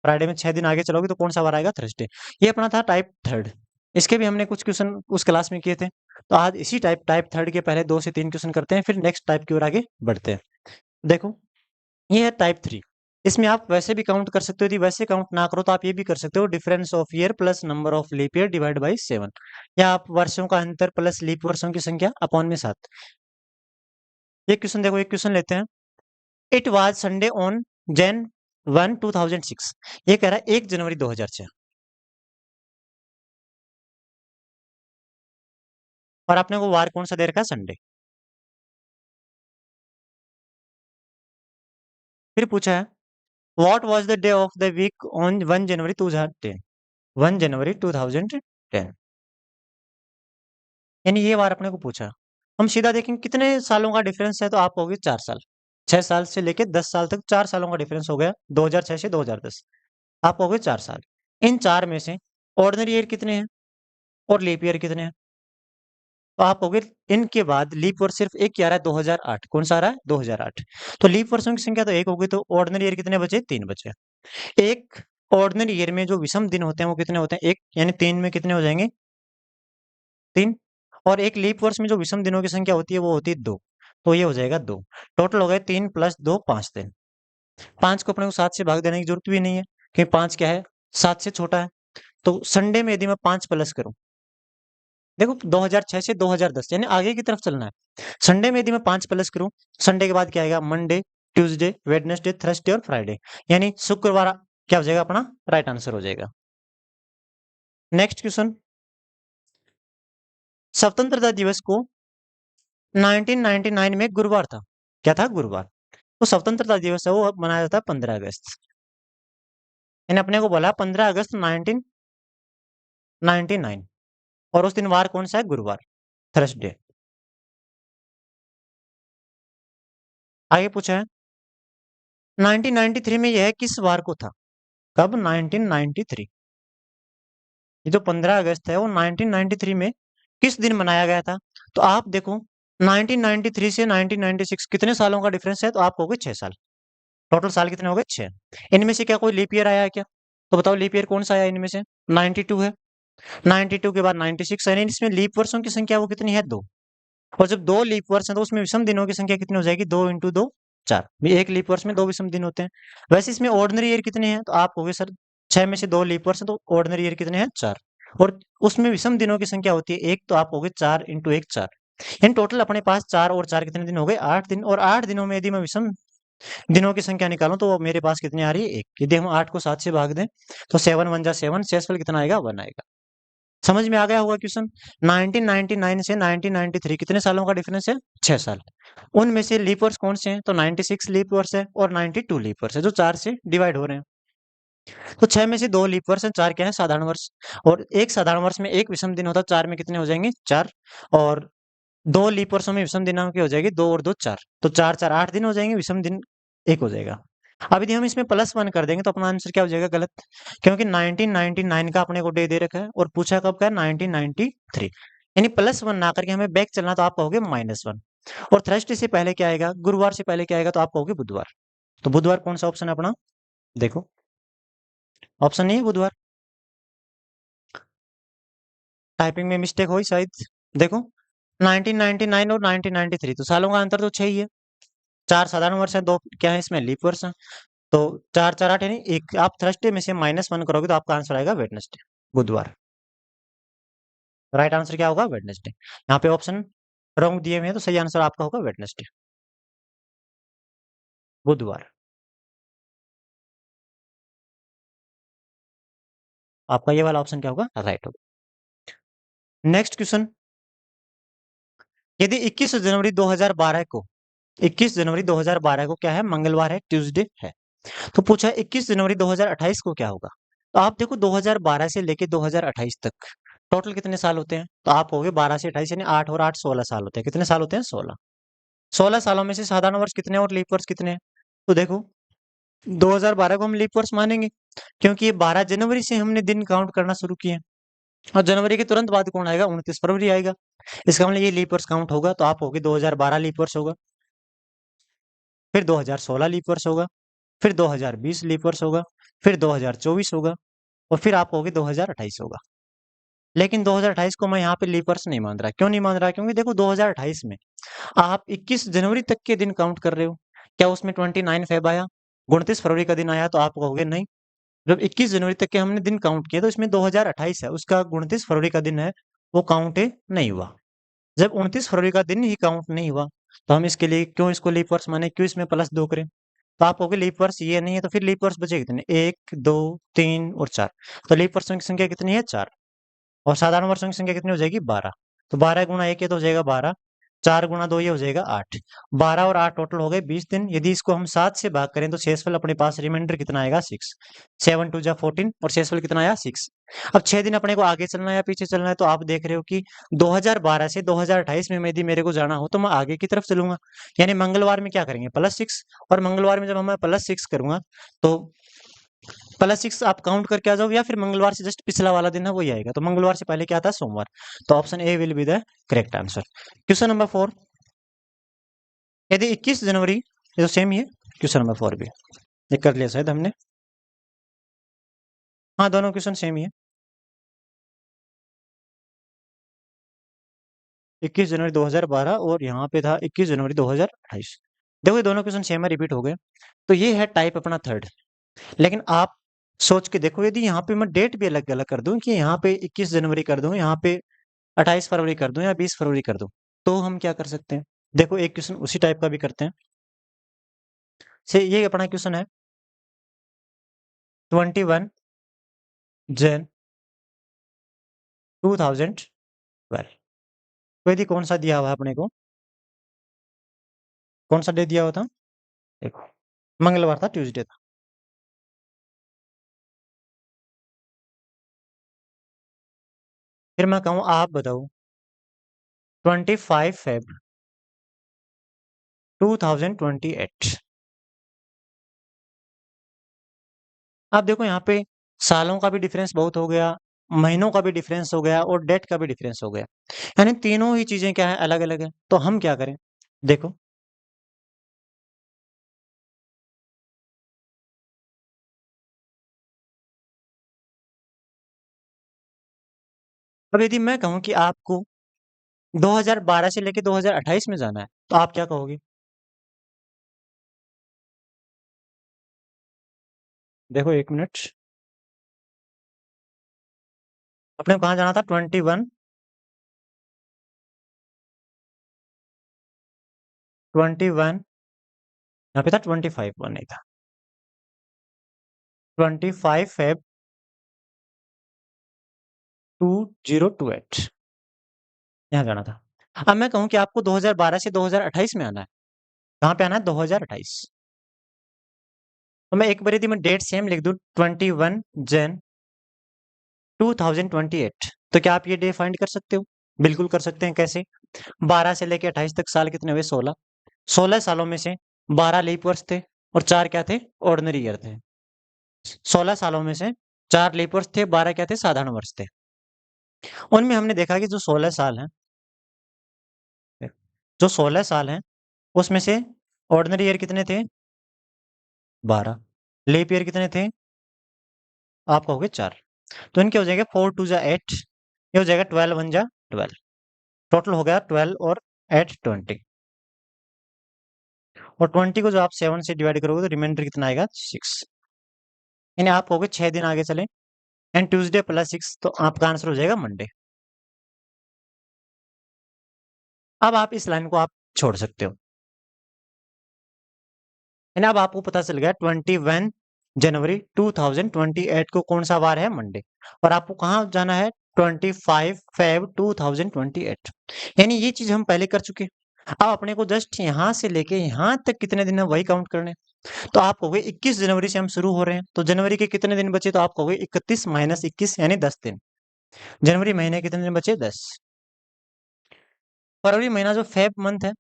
फ्राइडे में 6 दिन आगे चलोगे तो कौन सा वार आएगा? थर्सडे। ये अपना था टाइप थर्ड। इसके भी हमने कुछ क्वेश्चन उस क्लास में किए थे। तो आज इसी टाइप टाइप थर्ड के पहले 2 से 3 क्वेश्चन करते हैं, फिर नेक्स्ट टाइप की ओर आगे बढ़ते हैं। देखो, ये है टाइप 3। इसमें आप वैसे भी काउंट कर सकते हो, यदि वैसे काउंट ना करो तो आप ये भी कर सकते हो, difference of year plus number of leap year divide by 7, या आप वर्षों का अंतर प्लस लीप वर्षों की संख्या अपॉन में 7। एक क्वेश्चन देखो, एक क्वेश्चन लेते हैं। It was Sunday on Jan 1 2006। ये कह रहा है 1 जनवरी 2006, और आपने को वार कौन सा दे रखा है? संडे। फिर पूछा है what was the day of the week on 1 जनवरी 2010। 1 जनवरी 2010, यानी ये बार अपने को पूछा। हम सीधा देखेंगे कितने सालों का डिफरेंस है, तो आप कहोगे 4 साल। 6 साल से लेके 10 साल तक 4 सालों का डिफरेंस हो गया, 2006 से 2010। आप कहोगे 4 साल। इन 4 में से ऑर्डिनरी ईयर कितने हैं और लीप ईयर कितने हैं? तो आप कहोगे इनके बाद लीप वर्ष सिर्फ एक क्या आ रहा है? 2008। कौन सा आ रहा है? 2008। तो लीप वर्षों की संख्या तो 1 होगी, तो ऑर्डिनरी ईयर कितने बचे? 3 बचे। एक ऑर्डिनरी ईयर में जो विषम दिन होते हैं वो कितने होते हैं? 1, यानी 3 में कितने हो जाएंगे? 3। और एक लीप वर्ष में जो विषम दिनों की संख्या होती है वो होती है 2, तो ये हो जाएगा 2। टोटल हो गए 3 प्लस 2 5 दिन। 5 को अपने को 7 से भाग देने की जरूरत भी नहीं है, क्योंकि 5 क्या है? 7 से छोटा है। तो संडे में यदि मैं 5 प्लस करूं, देखो 2006 से 2010 यानी आगे की तरफ चलना है। संडे में यदि मैं 5 प्लस करूं, संडे के बाद क्या आएगा? मंडे, ट्यूसडे, वेडनेसडे, थर्सडे और फ्राइडे, यानी शुक्रवार क्या हो जाएगा? अपना राइट आंसर हो जाएगा। नेक्स्ट क्वेश्चन, स्वतंत्रता दिवस को 1999 में गुरुवार था। क्या था? गुरुवार। तो स्वतंत्रता दिवस है वो मनाया जाता है 15 अगस्त। यानी अपने को बोला 15 अगस्त 1999, और उस दिन वार कौन सा है? गुरुवार, थर्सडे। आगे पूछा है 1993 में यह किस वार को था? कब? 1993। ये जो 15 अगस्त है वो 1993 में किस दिन मनाया गया था? तो आप देखो 1993 से 1996 कितने सालों का डिफरेंस है? तो आप कहोगे 6 साल। टोटल साल कितने हो गए? 6। इनमें से क्या कोई लीप ईयर आया है क्या? तो बताओ लीप ईयर कौन सा आया इनमें से? 92 है। 92 के बाद 96 है, इसमें लीप वर्षों की संख्या वो कितनी है? 2। और जब 2 लीप वर्ष है तो उसमें विषम दिनों की संख्या कितनी हो जाएगी? 2 इंटू 2 4। एक लीप वर्ष में 2 विषम दिन होते हैं। वैसे इसमें ऑर्डिनरी ईयर कितने हैं? तो आप कहोगे सर 6 में से 2 लीप वर्ष है तो ऑर्डिनरी ईयर कितने हैं? 4। और उसमें विषम दिनों की संख्या होती है 1, तो आप कहोगे 4 इंटू 1 4। इन टोटल अपने पास 4 और 4 कितने दिन हो गए? 8 दिन। और 8 दिनों में यदि मैं विषम दिनों की संख्या निकालूं तो वो मेरे पास कितनी आ रही है? 1। यदि हम 8 को 7 से भाग दें तो 7 1 जा 7, शेषफल कितना आएगा? 1 आएगा। समझ में आ गया होगा क्वेश्चन। 1999 से 1993 कितने सालों का डिफरेंस है? 6 साल। उनमें से लीप वर्ष कौन से हैं? तो 96 लीप वर्ष है और 92 लीप वर्ष है, जो 4 से डिवाइड हो रहे हैं। तो 6 में से 2 लीप वर्ष है, 4 क्या है? साधारण वर्ष। और एक साधारण वर्ष में एक विषम दिन होता है, 4 में कितने हो जाएंगे? 4। और 2 लीप वर्षों में विषम दिनांक की हो जाएगी 2 और 2 4, तो 4 4 8 दिन हो जाएंगे, विषम दिन 1 हो जाएगा। अब यदि हम इसमें +1 कर देंगे तो अपना आंसर क्या हो जाएगा? गलत। क्योंकि 1999 का अपने को डे दे रखा है और पूछा कब का है? 1993। यानी +1 ना करके हमें बैक चलना, तो आप कहोगे -1। और थर्सडे से पहले क्या आएगा? गुरुवार से पहले क्या आएगा? तो आप कहोगे बुधवार। तो बुधवार कौन सा ऑप्शन है अपना? देखो, ऑप्शन नहीं है बुधवार। टाइपिंग में मिस्टेक हुई शायद। देखो 1999 और 1993, तो सालों का अंतर तो 6 ही है। 4 साधारण वर्ष है, 2 क्या है इसमें? लीप वर्ष है। तो 4 4 8 यानी 1। आप थर्सडे में से -1 करोगे तो आपका आंसर आएगा वेडनेसडे, बुधवार। राइट आंसर क्या होगा? वेडनेसडे। यहाँ पे ऑप्शन रॉन्ग दिए हुए हैं, तो सही आंसर आपका होगा वेडनेसडे, बुधवार। आपका ये वाला ऑप्शन क्या होगा? राइट होगा। नेक्स्ट क्वेश्चन, यदि 21 जनवरी 2012 को 21 जनवरी 2012 को क्या है? मंगलवार है, ट्यूसडे है। तो पूछा है 21 जनवरी 2028 को क्या होगा? तो आप देखो 2012 से लेके 2028 तक टोटल कितने साल होते हैं? तो आप होगे 12 से 28 यानी 8 और 8 16 साल होते हैं। कितने साल होते हैं? 16। 16 सालों में से साधारण वर्ष कितने और लीप वर्ष कितने हैं? तो देखो 2012 को हम लीप वर्ष मानेंगे क्योंकि ये 12 जनवरी से हमने दिन काउंट करना शुरू किए। और जनवरी के तुरंत बाद कौन आएगा? 29 फरवरी आएगा। इसका मतलब ये लीप वर्ष काउंट होगा, तो आप होगे 2012 लीप वर्ष होगा, फिर 2016 लीप वर्ष होगा, फिर 2020 लीप वर्ष होगा, फिर 2024 होगा, और फिर आप कहोगे 2028 होगा। लेकिन 2028 को मैं यहाँ पे लीप वर्ष नहीं मान रहा। क्यों नहीं मान रहा? क्योंकि देखो 2028 में आप 21 जनवरी तक के दिन काउंट कर रहे हो। क्या उसमें 29 फेब आया? 29 फरवरी का दिन आया? तो आप कहोगे नहीं। जब 21 जनवरी तक के हमने दिन काउंट किए तो इसमें 2028 है, उसका 29 फरवरी का दिन है, वो काउंट नहीं हुआ। जब 29 फरवरी का दिन ही काउंट नहीं हुआ तो हम इसके लिए क्यों इसको लीप वर्ष माने? क्यों इसमें +2 करें? तो आप कहोगे लीप वर्ष ये नहीं है, तो फिर लीप वर्ष बचे कितने? 1 2 3 और 4। तो लीप वर्षों की संख्या कितनी है? 4। और साधारण वर्षों की संख्या कितनी हो जाएगी? 12। तो 12 गुणा 1 ये तो हो जाएगा 12, 4 गुणा 2 ये हो जाएगा 8। 12 और 8 टोटल हो गए 20 दिन। यदि इसको हम 7 से भाग करें तो शेषफल अपने पास रिमाइंडर कितना आएगा? 6। 7 2 जा 14 और शेषफल कितना आया? 6। अब 6 दिन अपने को आगे चलना है या पीछे चलना है? तो आप देख रहे हो कि 2012 से 2028 में यदि मेरे को जाना हो तो मैं आगे की तरफ चलूंगा। यानी मंगलवार में क्या करेंगे? +6। और मंगलवार में जब मैं +6 करूंगा तो +6 आप काउंट करके आ जाओ, या फिर मंगलवार से जस्ट पिछला वाला दिन है वही आएगा। तो मंगलवार से पहले क्या आता है? सोमवार। तो option A will be the correct answer. Question number 4, यदि 21 जनवरी, ये तो सेम ही है, क्वेश्चन नंबर 4 भी ये कर लिया शायद हमने। हाँ, दोनों क्वेश्चन सेम ही है। 21 जनवरी 2012 और यहाँ पे था 21 जनवरी 2028। देखो ये दोनों क्वेश्चन सेम है, रिपीट हो गए। तो ये है टाइप अपना थर्ड। लेकिन आप सोच के देखो, यदि यहाँ पे मैं डेट भी अलग अलग कर दूं कि यहाँ पे 21 जनवरी कर दूं, यहाँ पे 28 फरवरी कर दूं, या 20 फरवरी कर दूं, तो हम क्या कर सकते हैं? देखो एक क्वेश्चन उसी टाइप का भी करते हैं। से ये अपना क्वेश्चन है 21 जन 2012। तो यदि कौन सा दिया हुआ है अपने को? कौन सा डे दिया हुआ था? देखो मंगलवार था, ट्यूसडे था। फिर मैं कहूँ आप बताओ 25 फेब 2028। आप देखो यहाँ पे सालों का भी डिफरेंस बहुत हो गया, महीनों का भी डिफरेंस हो गया और डेट का भी डिफरेंस हो गया। यानी तीनों ही चीजें क्या है, अलग अलग है। तो हम क्या करें, देखो अब यदि मैं कहूँ कि आपको 2012 से लेके 2028 में जाना है, तो आप क्या कहोगे? देखो एक मिनट, अपने को कहाँ जाना था? 21, 21, यहाँ पे था 25, वन नहीं था, 25 फेब 2028, यहाँ जाना था। अब मैं कहूँ कि आपको 2012 से 2028 में आना है, कहाँ पे आना है? 2028। तो मैं एक बार यदि मैं डेट सेम लिख दूं 21 Jan 2028, तो क्या आप ये डे फाइंड कर सकते हो? बिल्कुल कर सकते हैं। कैसे? 12 से लेके 28 तक साल कितने हुए? 16। 16 सालों में से 12 लीप वर्ष थे और 4 क्या थे? ऑर्डिनरी ईयर थे। 16 सालों में से 4 लीप वर्ष थे, 12 क्या थे? साधारण वर्ष थे। उनमें हमने देखा कि जो 16 साल हैं, जो 16 साल हैं उसमें से ऑर्डिनरी ईयर कितने थे? 12। लीप ईयर कितने थे? आप कहोगे 4। तो इनके हो जाएंगे 4 2 जा 8, ये हो जाएगा 12 1 जा 12। टोटल हो गया 12 और 8 20। और 20 को जो आप 7 से डिवाइड करोगे तो रिमाइंडर कितना आएगा? 6। यानी आप कहोगे 6 दिन आगे चले, एंड ट्यूसडे प्लस 6, तो आपका आंसर हो जाएगा मंडे। अब आप इस लाइन को आप छोड़ सकते हो। यानी अब आपको पता चल गया 21 जनवरी 2028 को कौन सा वार है? मंडे। और आपको कहाँ जाना है? 25 फेब 2028। यानी ये चीज हम पहले कर चुके। अब अपने को जस्ट यहाँ से लेके यहाँ तक कितने दिन है वही काउंट करने। तो आप कहोगे 21 जनवरी से हम शुरू हो रहे हैं, तो जनवरी के कितने दिन बचे? तो आप कहोगे 31 माइनस 21 यानी 10 दिन। जनवरी महीने के कितने दिन बचे? 10। फरवरी महीना जो फेब मंथ है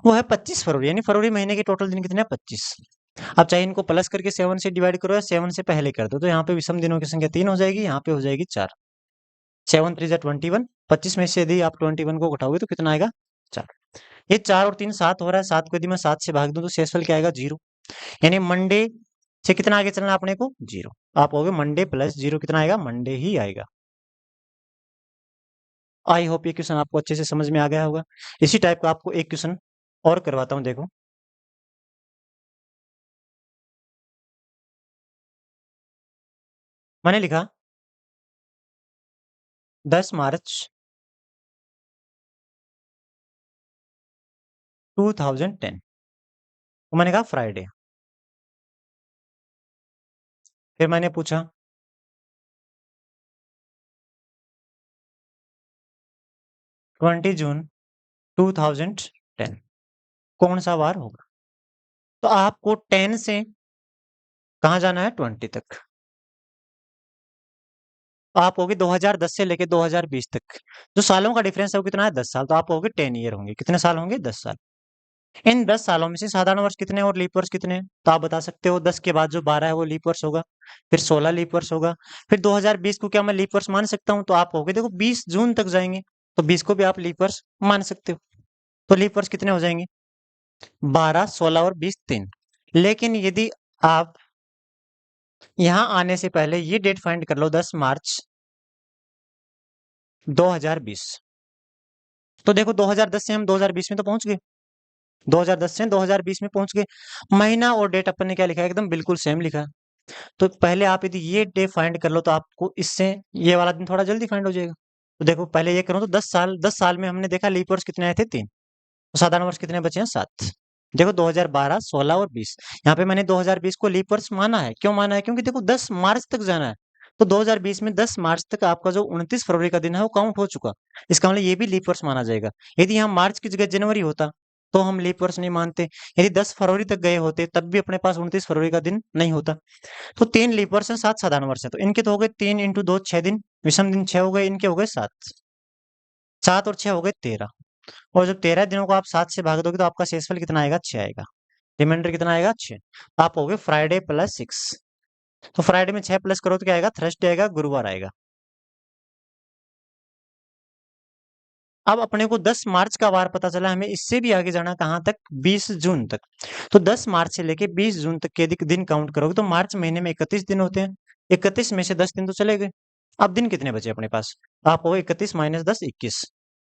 वो है 25 फरवरी, यानी फरवरी महीने के टोटल दिन कितने हैं? 25। अब चाहे इनको प्लस करके 7 से डिवाइड करो या 7 से पहले कर दो, तो यहाँ पे विषम दिनों की संख्या 3 हो जाएगी, यहाँ पे हो जाएगी 4। 7 3 जा 21, 25 में से यदि आप 21 को घटाओगे तो कितना आएगा? 4। ये 4 और 3 7 हो रहा है, 7 को यदि मैं 7 से भाग दूं तो शेषफल क्या आएगा? 0। यानी मंडे से कितना आगे चलना है अपने को? 0। आप कहोगे मंडे प्लस 0 कितना आएगा? मंडे ही आएगा। आई होप ये क्वेश्चन आपको अच्छे से समझ में आ गया होगा। इसी टाइप का आपको एक क्वेश्चन और करवाता हूँ, देखो। मैंने लिखा 10 मार्च 2010, तो मैंने कहा फ्राइडे। फिर मैंने पूछा 20 जून 2010 कौन सा वार होगा? तो आपको 10 से कहाँ जाना है? 20 तक। तो आप कहोगे 2010 से लेके 2020 तक जो सालों का डिफरेंस है वो कितना है? 10 साल। तो आप कहोगे 10 ईयर होंगे। कितने साल होंगे? 10 साल। इन 10 सालों में से साधारण वर्ष कितने हैं और लीप वर्ष कितने हैं? तो आप बता सकते हो 10 के बाद जो 12 है वो लीप वर्ष होगा, फिर 16 लीप वर्ष होगा, फिर 2020 को क्या मैं लीप वर्ष मान सकता हूँ? तो आप कहोगे देखो 20 जून तक जाएंगे, तो 20 को भी आप लीप वर्ष मान सकते हो। तो लीप वर्ष कितने हो जाएंगे? 12 16 और 20 3। लेकिन यदि आप यहाँ आने से पहले ये डेट फाइंड कर लो 10 मार्च 2020, तो देखो 2010 से हम 2020 में तो पहुंच गए, 2010 से 2020 में पहुंच गए। महीना और डेट अपन ने क्या लिखा है? एकदम बिल्कुल सेम लिखा है। तो पहले आप यदि ये डे फाइंड कर लो तो आपको इससे ये वाला दिन थोड़ा जल्दी फाइंड हो जाएगा। तो देखो पहले ये करूँ तो 10 साल, 10 साल में हमने देखा लीप वर्ष कितने आए थे? 3। तो साधारण वर्ष कितने बचे हैं? 7। देखो 2012 16 और 20, यहाँ पे मैंने 2020 को लीप वर्ष माना है। क्यों माना है? क्योंकि देखो 10 मार्च तक जाना है, तो 2020 में 10 मार्च तक आपका जो 29 फरवरी का दिन है वो काउंट हो चुका। इसका मतलब ये भी लीप वर्ष माना जाएगा। यदि यहाँ मार्च की जगह जनवरी होता तो हम लीप वर्ष नहीं मानते। यदि 10 फरवरी तक गए होते तब भी अपने पास 29 फरवरी का दिन नहीं होता। तो 3 लीप वर्ष है, 7 साधारण वर्ष है, तो इनके तो हो गए 3 इंटू 2 6 दिन, विषम दिन 6 हो गए, इनके हो गए 7, 7 और 6 हो गए 13। और जब 13 दिनों को आप 7 से भाग दोगे तो आपका शेषफल कितना आएगा? 6 आएगा। रिमाइंडर कितना आएगा? 6। आप हो गए फ्राइडे प्लस 6। तो फ्राइडे में 6 प्लस करो तो क्या आएगा? थर्सडे आएगा, गुरुवार आएगा। अब अपने को 10 मार्च का वार पता चला, हमें इससे भी आगे जाना कहाँ तक? 20 जून तक। तो 10 मार्च से लेके 20 जून तक के दिन काउंट करोगे तो मार्च महीने में 31 दिन होते हैं। 31 में से 10 दिन तो चले गए। अब दिन कितने बचे अपने पास? आप हो 31 माइनस 10 21।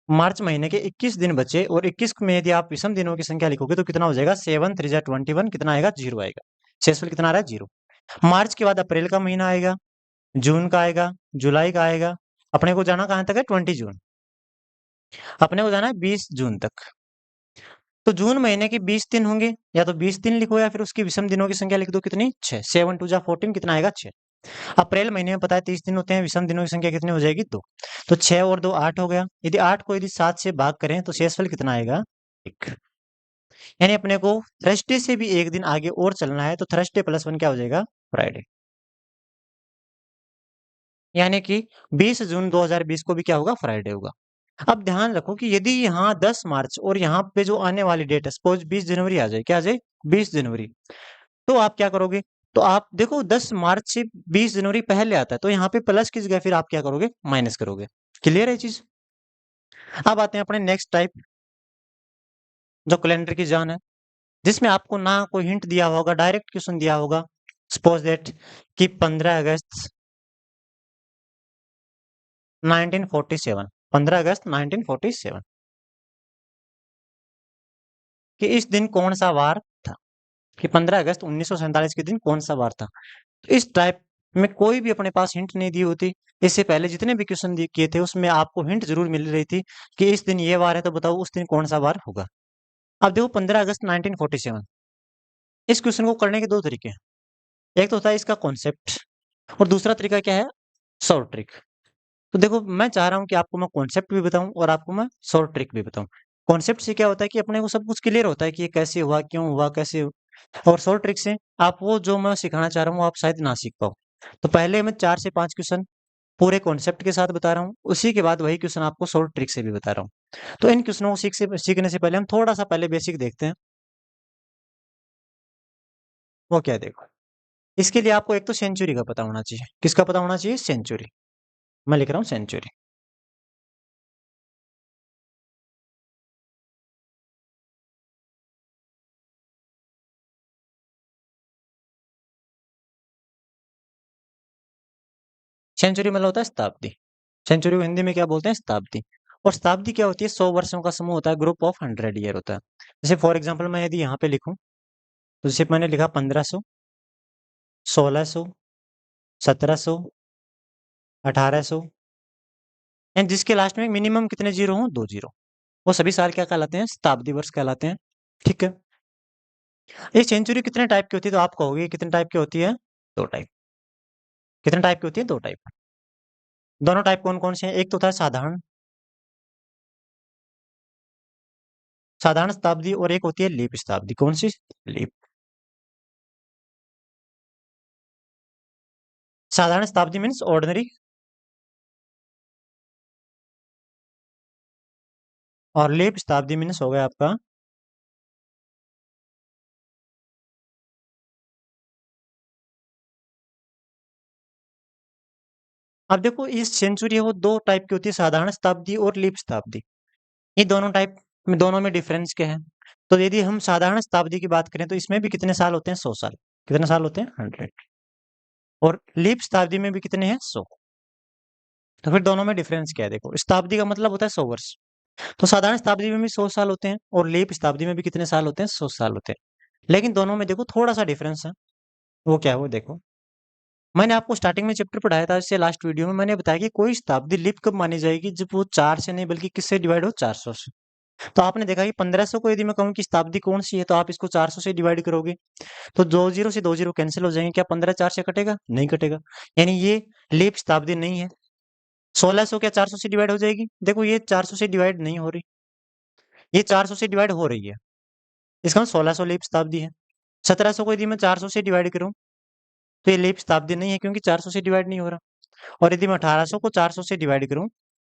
मार्च महीने के 21 दिन बचे, और 21 में यदि आप विषम दिनों की संख्या लिखोगे तो कितना हो जाएगा? 7 3 21, कितना आएगा? 0 आएगा। शेषफल कितना आ रहा है? 0। मार्च के बाद अप्रैल का महीना आएगा, जून का आएगा, जुलाई का आएगा। अपने को जाना कहाँ तक है? 20 जून। अपने को जाना है 20 जून तक। तो जून महीने के 20 दिन होंगे, या तो 20 दिन लिखो या फिर उसकी विषम दिनों की संख्या लिख दो। कितनी? 6। 7 2 14, कितना आएगा? 6। अप्रैल महीने में पता है 30 दिन होते हैं, विषम दिनों की संख्या कितनी हो जाएगी? 2। तो 6 और 2 8 हो गया। यदि 8 को यदि 7 से भाग करें तो शेषफल कितना आएगा? 1। यानी अपने को थर्सडे से भी एक दिन आगे और चलना है, तो थर्सडे प्लस 1 क्या हो जाएगा? फ्राइडे। यानी कि 20 जून 2020 को भी क्या होगा? फ्राइडे होगा। अब ध्यान रखो कि यदि यहाँ 10 मार्च और यहाँ पे जो आने वाली डेट है, सपोज 20 जनवरी आ जाए, क्या आ जाए? 20 जनवरी। तो आप क्या करोगे? तो आप देखो 10 मार्च से 20 जनवरी पहले आता है, तो यहाँ पे प्लस की जगह फिर आप क्या करोगे? माइनस करोगे। क्लियर है चीज? अब आते हैं अपने नेक्स्ट टाइप, जो कैलेंडर की जान है, जिसमें आपको ना कोई हिंट दिया होगा, डायरेक्ट क्वेश्चन दिया होगा। सपोज दैट कि 15 अगस्त 1947, 15 अगस्त 1947, कि इस दिन कौन सा वार था? कि 15 अगस्त 1947 के दिन कौन सा वार था? तो इस टाइप में कोई भी अपने पास हिंट नहीं दी होती। इससे पहले जितने भी क्वेश्चन किए थे उसमें आपको हिंट जरूर मिल रही थी कि इस दिन ये वार है, तो बताओ उस दिन कौन सा वार होगा। अब देखो 15 अगस्त 1947, इस क्वेश्चन को करने के दो तरीके हैं। एक तो होता है इसका कॉन्सेप्ट, और दूसरा तरीका क्या है? Short trick. तो देखो मैं चाह रहा हूँ कि आपको मैं कॉन्सेप्ट भी बताऊं और आपको मैं शॉर्ट ट्रिक भी बताऊं। कॉन्सेप्ट से क्या होता है कि अपने को सब कुछ क्लियर होता है कि ये कैसे हुआ, क्यों हुआ, कैसे हुआ। और शॉर्ट ट्रिक से आप वो जो मैं सिखाना चाह रहा हूँ आप शायद ना सीख पाओ। तो पहले मैं 4 से 5 क्वेश्चन पूरे कॉन्सेप्ट के साथ बता रहा हूँ, उसी के बाद वही क्वेश्चन आपको शॉर्ट ट्रिक से भी बता रहा हूँ। तो इन क्वेश्चनों को सीखने से पहले हम थोड़ा सा पहले बेसिक देखते हैं। वो क्या है देखो, इसके लिए आपको एक तो सेंचुरी का पता होना चाहिए। किसका पता होना चाहिए? सेंचुरी। मैं लिख रहा हूँ सेंचुरी। सेंचुरी मतलब होता है शताब्दी। सेंचुरी को हिंदी में क्या बोलते हैं? शताब्दी। और शताब्दी क्या होती है? 100 वर्षों का समूह होता है, ग्रुप ऑफ 100 ईयर होता है। जैसे फॉर एग्जाम्पल मैं यदि यहाँ पे लिखूं, तो जैसे मैंने लिखा 1500, 1600, 1700, 1800, एंड जिसके लास्ट में मिनिमम कितने जीरो हों? 2 जीरो। वो सभी साल क्या कहलाते हैं? शताब्दी वर्ष कहलाते हैं। ठीक है। ये सेंचुरी कितने टाइप की होती है? तो आप कहोगे कितने टाइप की होती है? 2 टाइप। कितने टाइप की होती है? 2 टाइप। दोनों टाइप कौन कौन से हैं? एक तो होता है साधारण, साधारण शताब्दी, और एक होती है लीप शताब्दी। कौन सी? लीप। साधारण शताब्दी मीन्स ऑर्डिनरी, और लीप शताब्दी मीन्स हो गया आपका। अब देखो ये सेंचुरी है वो 2 टाइप की होती है, साधारण शताब्दी और लीप शताब्दी। ये दोनों टाइप में, दोनों में डिफरेंस क्या है? तो यदि हम साधारण शताब्दी की बात करें तो इसमें भी कितने साल होते हैं? 100 साल। कितने साल होते हैं? 100। और लीप शताब्दी में भी कितने हैं? 100। तो फिर दोनों में डिफरेंस क्या है? देखो शताब्दी का मतलब होता है 100 वर्ष। तो साधारण शताब्दी में भी 100 साल होते हैं, और लीप शताब्दी में भी कितने साल होते हैं? 100 साल होते हैं। लेकिन दोनों में देखो थोड़ा सा डिफरेंस है। वो क्या है? वो देखो, मैंने आपको स्टार्टिंग में चैप्टर पढ़ाया था, इससे लास्ट वीडियो में मैंने बताया कि कोई शताब्दी लीप कब मानी जाएगी? जब वो 4 से नहीं बल्कि किससे डिवाइड हो? 400 से। तो आपने देखा कि 1500 को यदि मैं कहूँ कि शताब्दी कौन सी है, तो आप इसको 400 से डिवाइड करोगे तो 2 जीरो से 2 जीरो कैंसिल हो जाएंगे। क्या 15 4 से कटेगा? नहीं कटेगा। यानी ये लीप शताब्दी नहीं है। 1600 क्या 400 से डिवाइड हो जाएगी? देखो ये 400 से डिवाइड नहीं हो रही, ये 400 से डिवाइड हो रही है। इसका मतलब 1600 लीप शताब्दी है। 1700 को यदि मैं 400 से डिवाइड करूं तो ये लीप शताब्दी नहीं है, क्योंकि 400 से डिवाइड नहीं हो रहा। और यदि मैं 1800 को 400 से डिवाइड करूं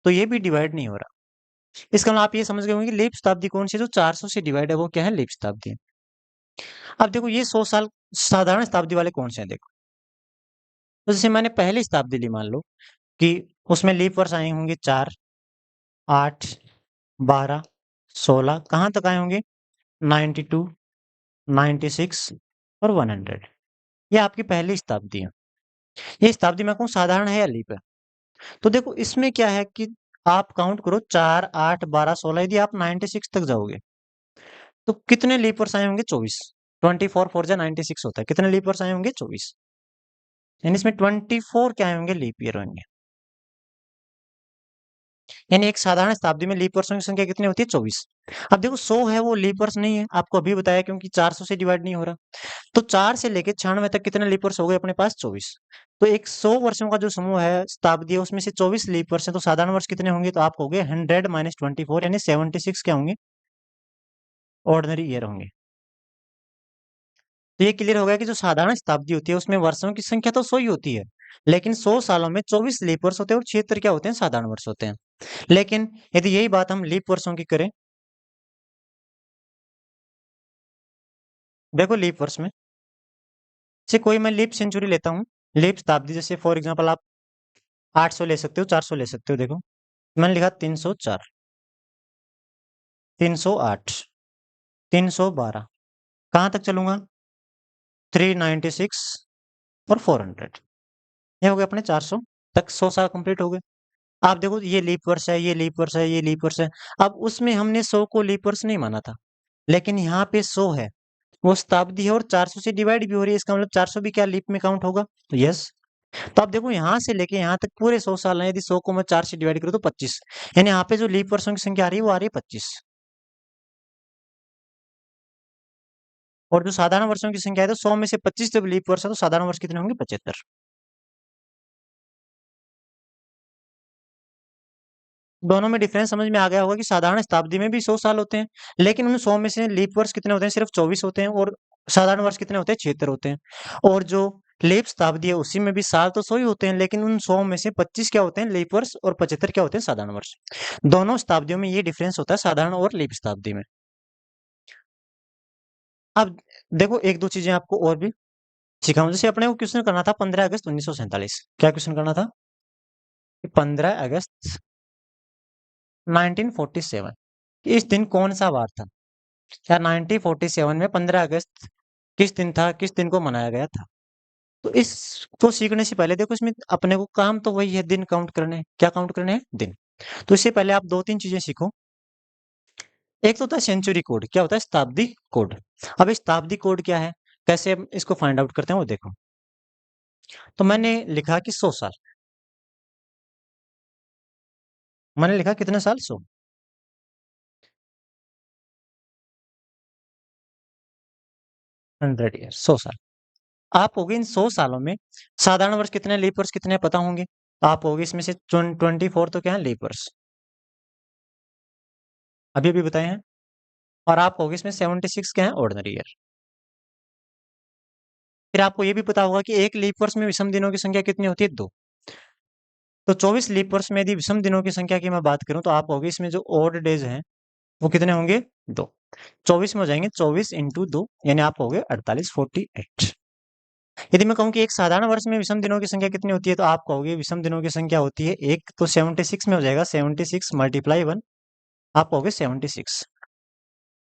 तो ये भी डिवाइड नहीं हो रहा। इसका मतलब आप ये समझ गए होंगे कि लीप शताब्दी कौन सी है, जो 400 से डिवाइड है वो क्या है, लीप शताब्दी। अब देखो ये 100 साल साधारण शताब्दी वाले कौन से हैं, देखो। तो जैसे मैंने पहली शताब्दी ली, मान लो कि उसमें लीप वर्ष आए होंगे 4, 8, 12, 16, कहाँ तक आए होंगे, 92, 96 और 100। ये आपकी पहली शताब्दी है। ये शताब्दी मैं कहूँ साधारण है या लीप है। तो देखो इसमें क्या है कि आप काउंट करो, 4, 8, 12, 16, यदि आप 96 तक जाओगे तो कितने लीप वर्ष आए होंगे, 24। 24 फोर जा 96 होता है, कितने लीप वर्ष आए होंगे, 24। यानी इसमें 24 क्या आए होंगे, लीप ईयर होंगे। यानी एक साधारण शताब्दी में लीप वर्षों की संख्या कितनी होती है, 24। अब देखो 100 है वो लीप वर्ष नहीं है, आपको अभी बताया, क्योंकि 400 से डिवाइड नहीं हो रहा। तो 4 से लेके 96 तक कितने लीप वर्ष हो गए अपने पास, 24। तो एक 100 वर्षों का जो समूह है शताब्दी है, उसमें से 24 लीप वर्ष है, तो साधारण वर्ष कितने होंगे, तो आप हो गए 100 माइनस 24, यानी 76 क्या होंगे, ऑर्डिनरी ईयर होंगे। तो ये क्लियर हो गया कि जो साधारण शताब्दी होती है उसमें वर्षों की संख्या तो 100 ही होती है, लेकिन 100 सालों में 24 लीप वर्ष होते हैं और 76 क्या होते हैं, साधारण वर्ष होते हैं। लेकिन यदि यही बात हम लीप वर्षों की करें, देखो लीप वर्ष में से कोई मैं लीप सेंचुरी लेता हूँ, लीप शताब्दी, जैसे फॉर एग्जांपल आप 800 ले सकते हो, 400 ले सकते हो। देखो मैंने लिखा 304, 308, 312, कहाँ तक चलूंगा, 396 और 400। ये हो गए अपने 400 तक, 100 साल कंप्लीट हो गए। आप देखो ये लीप वर्ष है, ये लीप वर्ष है, ये लीप वर्ष है। अब उसमें हमने 100 को लीप वर्ष नहीं माना था, लेकिन यहाँ पे 100 है, वो शताब्दी है और 400 से डिवाइड भी हो रही है, इसका मतलब 400 भी क्या लीप में काउंट होगा, तो यस। तो आप देखो यहाँ से लेके यहाँ तक पूरे 100 साल है, यदि 100 को मैं 4 से डिवाइड करूँ तो 25, यानी यहाँ पे जो लीप वर्षों की संख्या आ रही है वो आ रही है 25। और जो साधारण वर्षों की संख्या है, तो 100 में से 25 जब लीप वर्ष है तो साधारण वर्ष कितने होंगे, 75। दोनों में डिफरेंस समझ में आ गया होगा कि साधारण शताब्दी में भी 100 साल होते हैं, लेकिन उन 100 में से लीप वर्ष कितने होते हैं, सिर्फ 24 होते हैं, और साधारण वर्ष कितने होते हैं, 76 होते हैं। और जो लीप शताब्दी है उसी में भी साल तो 100 ही होते हैं, लेकिन उन 100 में से 25 क्या होते हैं, लीप वर्ष, और 75 क्या होते हैं, साधारण वर्ष। दोनों शताब्दियों में ये डिफरेंस होता है, साधारण और लीप शताब्दी में। अब देखो एक दो चीजें आपको और भी सिखाऊं, जैसे अपने को क्वेश्चन करना था 15 अगस्त 1947, क्या क्वेश्चन करना था, 15 अगस्त 1947, इस दिन कौन सा वार था, क्या 1947 में 15 अगस्त किस दिन था, किस दिन को मनाया गया था। तो इसको सीखने से पहले देखो, इसमें अपने को काम तो वही है, दिन काउंट करने हैं। क्या काउंट करने हैं, दिन। तो इससे पहले आप दो तीन चीजें सीखो। एक तो होता है सेंचुरी कोड, क्या होता है, शताब्दी कोड। अब इस शताब्दी कोड क्या है, कैसे हम इसको फाइंड आउट करते हैं वो देखो। तो मैंने लिखा कि 100 साल, मैंने लिखा कितने साल, 100, 100 ईयर, 100 साल। आप होगे इन 100 सालों में साधारण वर्ष कितने, लीप वर्ष कितने पता होंगे। आप होगे इसमें से 24 तो क्या है, लीप वर्ष, अभी अभी बताए हैं। और आप होगे इसमें 76 क्या है, ऑर्डिनरी ईयर। फिर आपको ये भी पता होगा कि एक लीप वर्ष में विषम दिनों की संख्या कितनी होती है, 2। तो 24 लीप वर्ष में यदि विषम दिनों की संख्या की मैं बात करूं तो आप होगे इसमें जो ऑड डेज हैं वो कितने होंगे, 2। 24 में हो जाएंगे 24 इंटू 2, यानी आप होगे 48, 48। यदि मैं कहूँ कि एक साधारण वर्ष में विषम दिनों की संख्या कितनी होती है, तो आप कहोगे विषम दिनों की संख्या होती है एक, तो 76 में हो जाएगा 76 मल्टीप्लाई 1, आप कहोगे 76।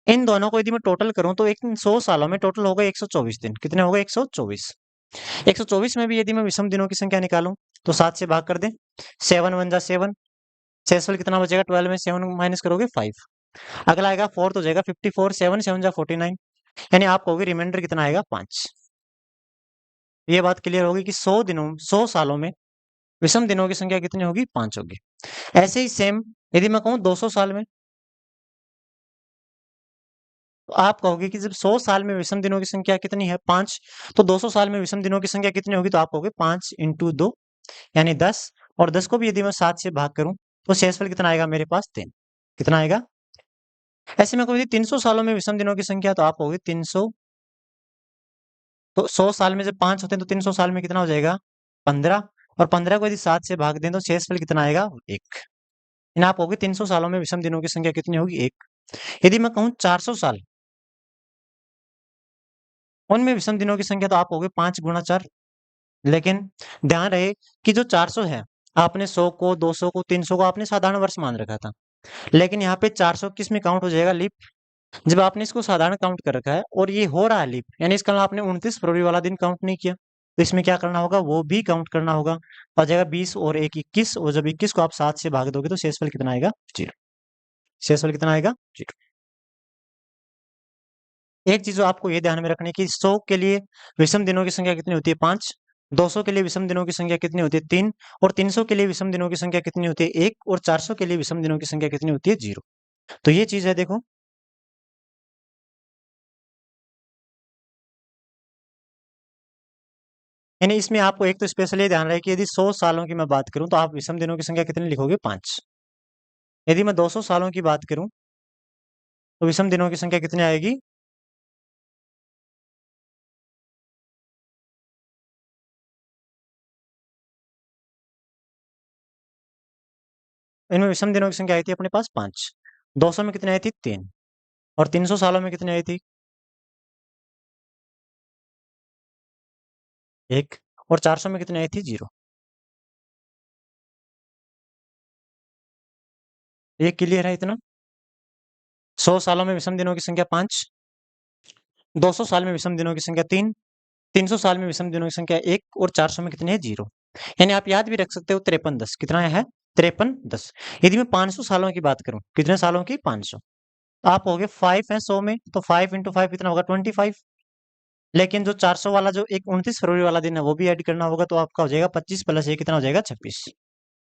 इन दोनों को यदि मैं टोटल करूं तो एक 100 सालों में टोटल होगा 124 दिन, कितने हो गए, 124। 124 में भी यदि मैं विषम दिनों की संख्या निकालूं तो 7 से भाग कर दें, 7 वन जा 7, शेषफल कितना बचेगा, 12 में 7 माइनस करोगे 5। अगला आएगा 4 तो हो जाएगा 54, 7 7 जा 49, यानी आप कहोगे रिमाइंडर कितना आएगा, 5। ये बात क्लियर होगी कि 100 सालों में विषम दिनों की संख्या कितनी होगी, 5 होगी। ऐसे ही सेम यदि मैं कहूँ 200 साल में, तो आप कहोगे कि जब 100 साल में विषम दिनों की संख्या कितनी है, 5, तो 200 साल में विषम दिनों की संख्या कितनी होगी, तो आप कहोगे 5 इंटू 2, यानी 10। और 10 को भी यदि मैं 7 से भाग करूं तो शेषफल कितना आएगा मेरे पास, 3। कितना आएगा, ऐसे में कोई 300 सालों में विषम दिनों की संख्या, तो आप होगी 300, तो 100 साल में जब 5 होते हैं तो 300 साल में कितना हो जाएगा? 15। और 15 को यदि 7 से भाग दें तो शेषफल कितना आएगा? 1। इन आप होगी 300 सालों में विषम दिनों की संख्या कितनी होगी? 1। यदि मैं कहूँ 400 साल, उनमें विषम दिनों की संख्या, तो आप होगे 5 गुणा 4। लेकिन ध्यान रहे कि जो 400 है, आपने 100 को, 200 को, 300 को आपने साधारण वर्ष मान रखा था। लेकिन यहाँ पे 400 किस में काउंट हो जाएगा? लीप। जब आपने इसको साधारण काउंट कर रखा है और ये हो रहा है लीप, यानी इसका मतलब आपने 29 फरवरी वाला दिन काउंट नहीं किया, तो इसमें क्या करना होगा? वो भी काउंट करना होगा। आ जाएगा 20 और 1 21, और जब 21 को आप 7 से भाग दोगे तो शेषफल कितना आएगा? 0। शेषफल कितना आएगा? 0। एक चीज जो आपको ये ध्यान में रखनी है कि 100 के लिए विषम दिनों की संख्या कितनी होती है? 5। 200 के लिए विषम दिनों की संख्या कितनी होती है? 3। और 300 के लिए विषम दिनों की संख्या कितनी होती है? 1। और 400 के लिए विषम दिनों की संख्या कितनी होती है? 0। तो ये चीज है, देखो। यानी इसमें आपको एक तो स्पेशली ये ध्यान रहे कि यदि 100 सालों की मैं बात करूं तो आप विषम दिनों की संख्या कितनी लिखोगे? 5। यदि मैं 200 सालों की बात करूं तो विषम दिनों की संख्या कितनी आएगी? इनमें विषम दिनों की संख्या आई थी अपने पास 5। 200 में कितनी आई थी? 3। और 300 सालों में कितनी आई थी? 1। और 400 में कितनी आई थी? 0। ये क्लियर है इतना? 100 सालों में विषम दिनों की संख्या 5। 200 साल में विषम दिनों की संख्या 3। 300 साल में विषम दिनों की संख्या 1। और 400 में कितनी है? 0। यानी आप याद भी रख सकते हो 53 10। कितना है? 53 10। यदि मैं 500 सालों की बात करूं, कितने सालों की? 500। तो आप हो गए 5 है 100 में, तो 5 इंटू 5 कितना होगा? 25। लेकिन जो 400 वाला, जो एक 29 फरवरी वाला दिन है, वो भी ऐड करना होगा, तो आपका हो जाएगा 25 प्लस ये कितना हो जाएगा? 26।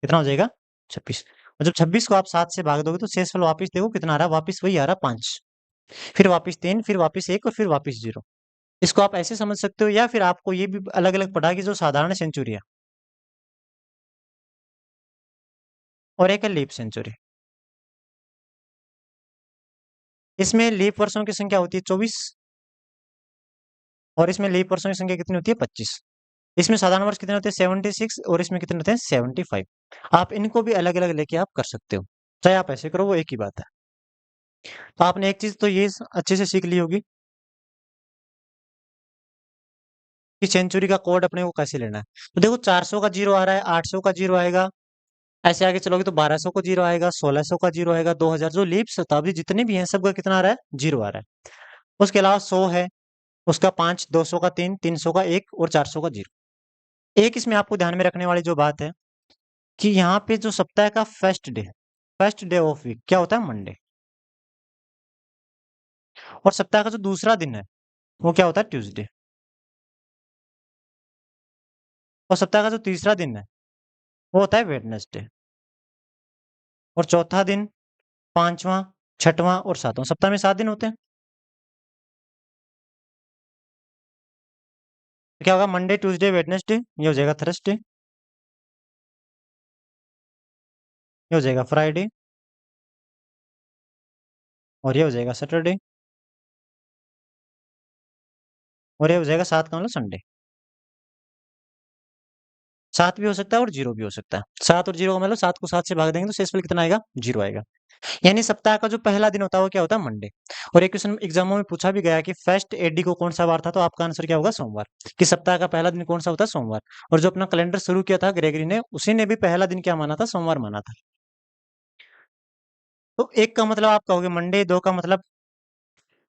कितना हो जाएगा? 26। और जब 26 को आप 7 से भाग दोगे तो शेषफल वापिस देखो कितना आ रहा है? वापिस वही आ रहा है, 5। फिर वापिस 3, फिर वापिस 1, और फिर वापिस 0। इसको आप ऐसे समझ सकते हो, या फिर आपको ये भी अलग अलग पढ़ा कि जो साधारण सेंचुरी है और एक है लीप सेंचुरी। इसमें लीप वर्षों की संख्या होती है 24, और इसमें लीप वर्षों की संख्या कितनी होती है? 25। इसमें साधारण वर्ष कितने होते हैं? 76। और इसमें कितने होते हैं? 75। आप इनको भी अलग अलग लेके आप कर सकते हो, चाहे आप ऐसे करो, वो एक ही बात है। तो आपने एक चीज तो ये अच्छे से सीख ली होगी कि सेंचुरी का कोड अपने को कैसे लेना है। तो देखो 400 का 0 आ रहा है, 800 का 0 आएगा, ऐसे आगे चलोगे तो 1200 का 0 आएगा, 1600 का 0 आएगा, 2000, जो लीप शताब्दी जितने भी हैं सबका कितना आ रहा है? 0 आ रहा है। उसके अलावा 100 है, उसका 5, 200 का 3, 300 का 1, और 400 का 0। एक इसमें आपको ध्यान में रखने वाली जो बात है कि यहाँ पे जो सप्ताह का फर्स्ट डे ऑफ वीक क्या होता है? मंडे। और सप्ताह का जो दूसरा दिन है वो क्या होता है? ट्यूसडे। और सप्ताह का जो तीसरा दिन है वो होता है वेडनेसडे। और चौथा दिन, पांचवा, छठवां और सातवां, सप्ताह में 7 दिन होते हैं। तो क्या होगा? मंडे, ट्यूसडे, वेडनेसडे, ये हो जाएगा थर्सडे, ये हो जाएगा फ्राइडे, और ये हो जाएगा सैटरडे, और ये हो जाएगा 7 का मतलब संडे। 7 भी हो सकता है और 0 भी हो सकता है। 7 और 0 का मतलब 7 को 7 से भाग देंगे तो शेषफल कितना आएगा? 0 आएगा। यानी सप्ताह का जो पहला दिन होता है वो क्या होता है? मंडे। और एक क्वेश्चन एग्जामों में पूछा भी गया कि फर्स्ट एडी को कौन सा वार था, तो आपका आंसर क्या होगा? सोमवार। कि सप्ताह का पहला दिन कौन सा होता है? सोमवार। और जो अपना कैलेंडर शुरू किया था ग्रेगरी ने, उसी ने भी पहला दिन क्या माना था? सोमवार माना था। तो एक का मतलब आप कहोगे मंडे, दो का मतलब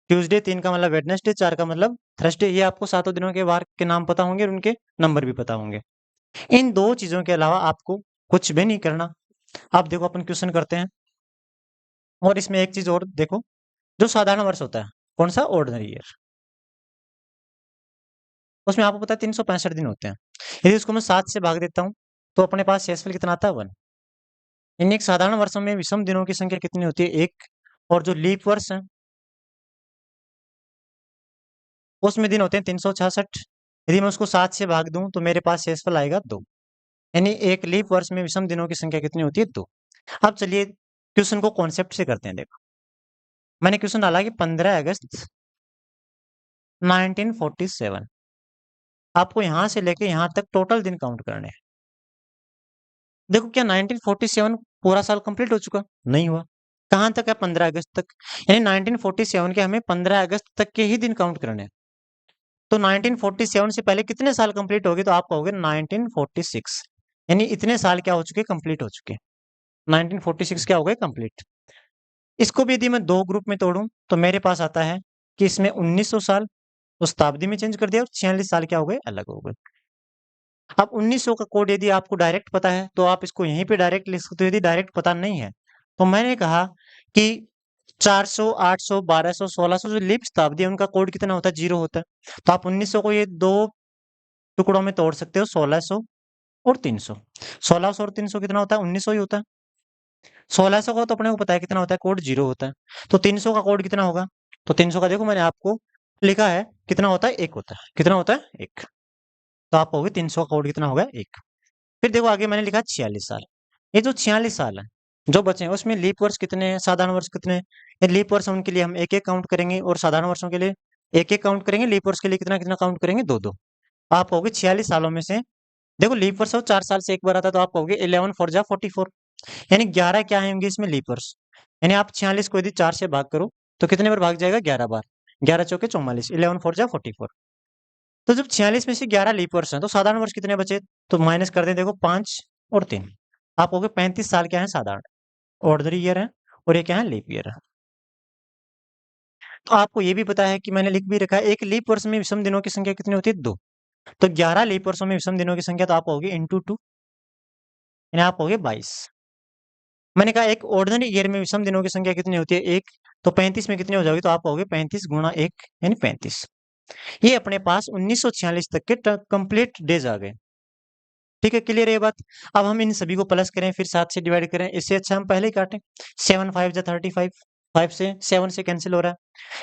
ट्यूसडे, 3 का मतलब वेडनेसडे, 4 का मतलब थर्सडे। ये आपको सातों दिनों के वार के नाम पता होंगे और उनके नंबर भी पता होंगे। इन दो चीजों के अलावा आपको कुछ भी नहीं करना। आप देखो अपन क्वेश्चन करते हैं, और इसमें एक चीज और देखो, जो साधारण वर्ष होता है, कौन सा? ऑर्डिनरी ईयर, उसमें आपको पता है 365 दिन होते हैं। यदि उसको मैं 7 से भाग देता हूँ तो अपने पास शेषफल कितना आता है? 1। इन एक साधारण वर्षों में विषम दिनों की संख्या कितनी होती है? 1। और जो लीप वर्ष है उसमें दिन होते हैं 366। यदि मैं उसको 7 से भाग दूं तो मेरे पास शेषफल आएगा 2। यानी एक लीप वर्ष में विषम दिनों की संख्या कितनी होती है? 2। अब चलिए क्वेश्चन को कॉन्सेप्ट से करते हैं, देखो। मैंने क्वेश्चन डाला कि 15 अगस्त 1947, आपको यहां से लेके यहां तक टोटल दिन काउंट करने हैं। देखो क्या 1947 पूरा साल कंप्लीट हो चुका? नहीं हुआ। कहां तक है? 15 अगस्त तक। यानी 1947 के हमें 15 अगस्त तक के ही दिन काउंट करने हैं। तो 1947 से पहले कितने साल कंप्लीट हो गए? तो आप कहोगे 1946, यानी इतने साल क्या हो चुके? कंप्लीट हो चुके। 1946 क्या हो गए? कंप्लीट। इसको भी यदि मैं दो ग्रुप में तोड़ूं तो मेरे पास आता है कि इसमें 1900 साल उस शताब्दी में चेंज कर दिया और 46 साल क्या हो गए? अलग हो गए। अब 1900 का कोड यदि आपको डायरेक्ट पता है तो आप इसको यहीं पे डायरेक्ट लिख सकते हो। यदि डायरेक्ट पता नहीं है तो मैंने कहा कि 400, 800, 1200, 1600 जो लीप शताब्दी है उनका कोड कितना होता है? 0 होता है। तो आप 1900 को ये दो टुकड़ों में तोड़ सकते हो, 1600 और 300। 1600 और 300 कितना होता है? 1900 ही होता है। 1600 का तो अपने को पता है कितना होता है? कोड 0 होता है। तो 300 का कोड कितना होगा? तो 300 का देखो मैंने आपको लिखा है कितना होता है? 1 होता है। कितना होता है? 1। तो आप कहोगे 300 का कोड कितना होगा? 1। फिर देखो आगे मैंने लिखा 46 साल। ये जो 46 साल है जो बचे हैं उसमें लीप वर्ष कितने हैं? साधारण वर्ष कितने हैं? ये लीप वर्ष उनके लिए हम एक एक काउंट करेंगे और साधारण वर्षों के लिए एक एक काउंट करेंगे। लीप वर्ष के लिए कितना कितना काउंट करेंगे? दो दो। आप कहोगे 46 सालों में से देखो लीप वर्ष हो 4 साल से एक बार आता है तो आप कहोगे 11 फोर जा 44, यानी 11 क्या है होंगे इसमें? लीप वर्ष। यानी आप 46 को यदि 4 से भाग करो तो कितने बार भाग जाएगा? 11 बार। 11 चौके 44, 11 फोर जा 44। तो जब 46 में से 11 लीप वर्ष है तो साधारण वर्ष कितने बचे? तो माइनस कर दें, देखो 5 और 3। आप कहोगे 35 साल क्या है? साधारण ऑर्डिनरी ईयर है और ये क्या है? लीप ईयर है। तो आपको ये भी पता है कि मैंने लिख भी रखा है एक लीप वर्ष में विषम दिनों की संख्या कितनी होती है? 2। तो 11 लीप वर्षों में विषम दिनों की संख्या तो आप कहोगे इंटू 2, यानी आप कहोगे 22। मैंने कहा एक ऑर्डिनरी ईयर में विषम दिनों की संख्या कितनी होती है? 1। तो 35 में कितनी हो जाएगी? तो आप कहोगे 35 गुणा 1 यानी 35। ये अपने पास 1946 तक के कंप्लीट डेज आ गए। ठीक है, क्लियर है ये बात? अब हम इन सभी को प्लस करें फिर 7 से डिवाइड करें, इससे अच्छा हम पहले ही काटें। 7 5 जा 35, 5 से 7 से कैंसिल हो रहा है।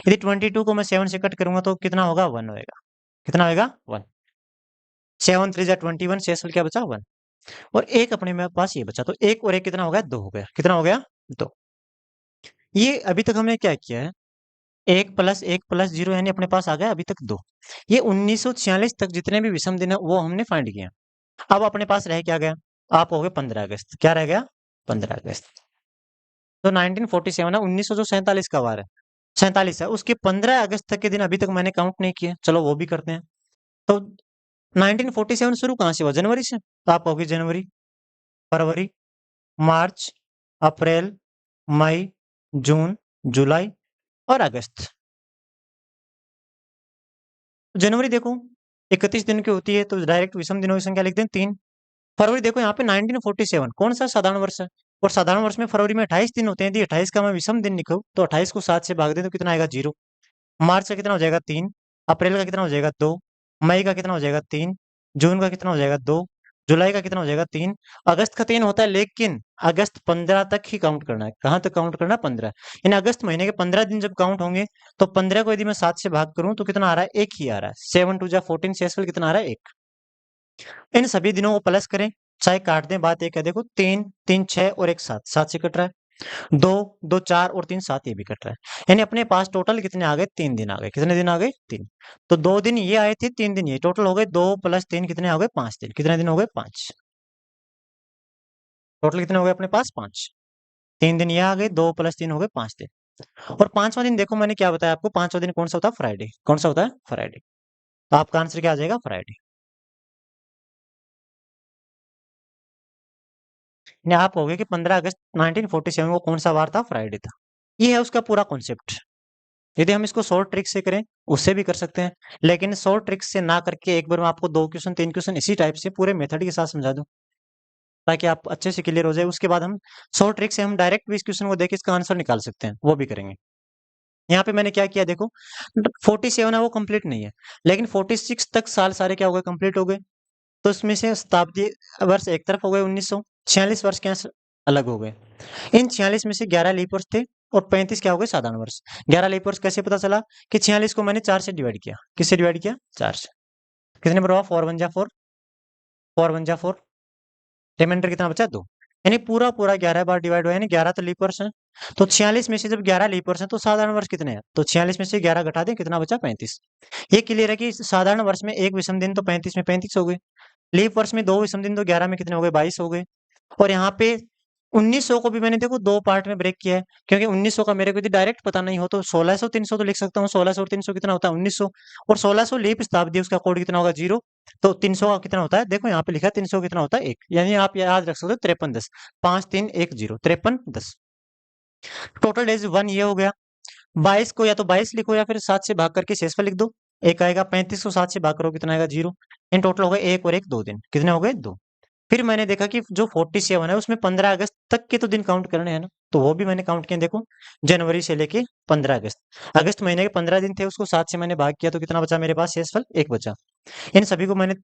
यदि 22 को मैं 7 से कट करूंगा तो कितना होगा? 1 होएगा। कितना होएगा? 1। 7 3 जा 21, शेष क्या बचा? 1। और एक अपने मेरे पास ये बचा, तो एक और एक कितना हो गया? 2 हो गया। कितना हो गया? 2। ये अभी तक हमने क्या किया है? 1 प्लस 0 यानी अपने पास आ गया अभी तक 2। ये 1946 तक जितने भी विषम दिन है वो हमने फाइंड किया। अब अपने पास रह क्या गया? आप हो गए 15 अगस्त। क्या रह गया? 15 अगस्त। तो 1947 है, 1900 जो 47 का वार है, 47 है, उसके 15 अगस्त तक के दिन अभी तक मैंने काउंट नहीं किए। चलो वो भी करते हैं। तो 1947 शुरू कहाँ से हुआ? जनवरी से। तो आप कहोगे जनवरी, फरवरी, मार्च, अप्रैल, मई, जून, जुलाई और अगस्त। जनवरी देखो 31 दिन की होती है तो डायरेक्ट विषम दिनों की संख्या लिख दें 3। फरवरी देखो यहाँ पे 1947 कौन सा साधारण वर्ष है? और साधारण वर्ष में फरवरी में 28 दिन होते हैं। यदि 28 का मैं विषम दिन लिखूं तो 28 को 7 से भाग दें तो कितना आएगा? 0। मार्च का कितना हो जाएगा? 3। अप्रैल का कितना हो जाएगा? 2। मई का कितना हो जाएगा? 3। जून का कितना हो जाएगा? 2। जुलाई का कितना हो जाएगा? 3। अगस्त का 3 होता है, लेकिन अगस्त 15 तक ही काउंट करना है। कहाँ तक काउंट करना है? 15। यानी अगस्त महीने के 15 दिन जब काउंट होंगे तो 15 को यदि मैं 7 से भाग करूं तो कितना आ रहा है? 1 ही आ रहा है। 7 2 जा 14, शेषफल कितना आ रहा है? 1। इन सभी दिनों को प्लस करें चाहे काट दें, बात एक है। देखो 3 3 6 और 1 7, 7 से कट रहा है। 2 2 4 और 3 7, ये भी कट रहा है। यानी अपने पास टोटल कितने आ गए? 3 दिन आ गए। कितने दिन आ गए? 3। तो 2 दिन ये आए थे, 3 दिन ये, टोटल हो गए 2 प्लस 3 कितने हो गए? 5 दिन। कितने दिन हो गए? 5। टोटल कितने हो गए अपने पास? 5। 3 दिन ये आ गए, 2 प्लस 3 हो गए 5 दिन। और पांचवा दिन देखो मैंने क्या बताया आपको? पांचवा दिन कौन सा होता है? फ्राइडे। कौन सा होता है? फ्राइडे। तो आपका आंसर क्या आ जाएगा? फ्राइडे। यानी आप कहोगे कि 15 अगस्त 1947 को कौन सा वार था? फ्राइडे था। ये है उसका पूरा कॉन्सेप्ट। यदि हम इसको शॉर्ट ट्रिक से करें उससे भी कर सकते हैं, लेकिन शॉर्ट ट्रिक से ना करके एक बार मैं आपको 2 क्वेश्चन 3 क्वेश्चन इसी टाइप से पूरे मेथड के साथ समझा दूं ताकि आप अच्छे से क्लियर हो जाए। उसके बाद हम शॉर्ट ट्रिक से हम डायरेक्ट भी इस क्वेश्चन को देख के इसका आंसर निकाल सकते हैं, वो भी करेंगे। यहाँ पे मैंने क्या किया देखो, 47 है वो कंप्लीट नहीं है, लेकिन 46 तक साल सारे क्या हो गए? कंप्लीट हो गए। तो उसमें से शताब्दी वर्ष एक तरफ हो गए 1900, 46 वर्ष क्या अलग हो गए। इन 46 में से 11 लीप वर्ष थे और 35 क्या हो गए? साधारण वर्ष। 11 लीप वर्ष कैसे पता चला? कि 46 को मैंने 4 से डिवाइड किया। किससे डिवाइड किया? 4 से। कितने पर हुआ? 4 1 जा 4, 4 1 जा 4, रिमाइंडर कितना बचा? 2। यानी पूरा पूरा 11 बार डिवाइड हुआ, यानी 11 तो लीप वर्ष है। तो 46 में से जब 11 लीप वर्ष है तो साधारण वर्ष कितने हैं? तो 46 में से 11 घटा दें, कितना बचा? 35। ये क्लियर है कि साधारण वर्ष में एक विषम दिन तो 35 में 35 हो गए, लीप वर्ष में दो विषम दिन तो 11 में कितने हो गए? 22 हो गए। और यहाँ पे 1900 को भी मैंने देखो दो पार्ट में ब्रेक किया है, क्योंकि 1900 का मेरे को यदि डायरेक्ट पता नहीं हो तो 1600 300 तो लिख सकता हूँ। 1600 और 300 कितना होता है? 1900। और 1600 लीप शताब्दी, उसका कोड कितना होगा? 0। तो 300 का कितना होता है? देखो यहाँ पे लिखा है 300 कितना होता है? 1। यानी आप याद रख सकते हो 5310, 5310, 5310। टोटल डेज 1 ये हो गया। 22 को या तो 22 लिखो या फिर 7 से भाग करके शेषफल लिख दो। एक आएगा, 35 को 7 से भाग करो कितना आएगा? 0। इन टोटल हो गए 1 और 1 2 दिन, कितने हो गए? 2। फिर मैंने देखा कि जो 47 है उसमें 15 अगस्त तक के तो दिन काउंट करने हैं ना, तो वो भी मैंने काउंट किए। देखो जनवरी से लेके 15 अगस्त, अगस्त महीने के 15 दिन थे, उसको 7 से मैंने भाग किया तो कितना बचा मेरे पास? शेषफल 1 बचा। इन सभी को मैंने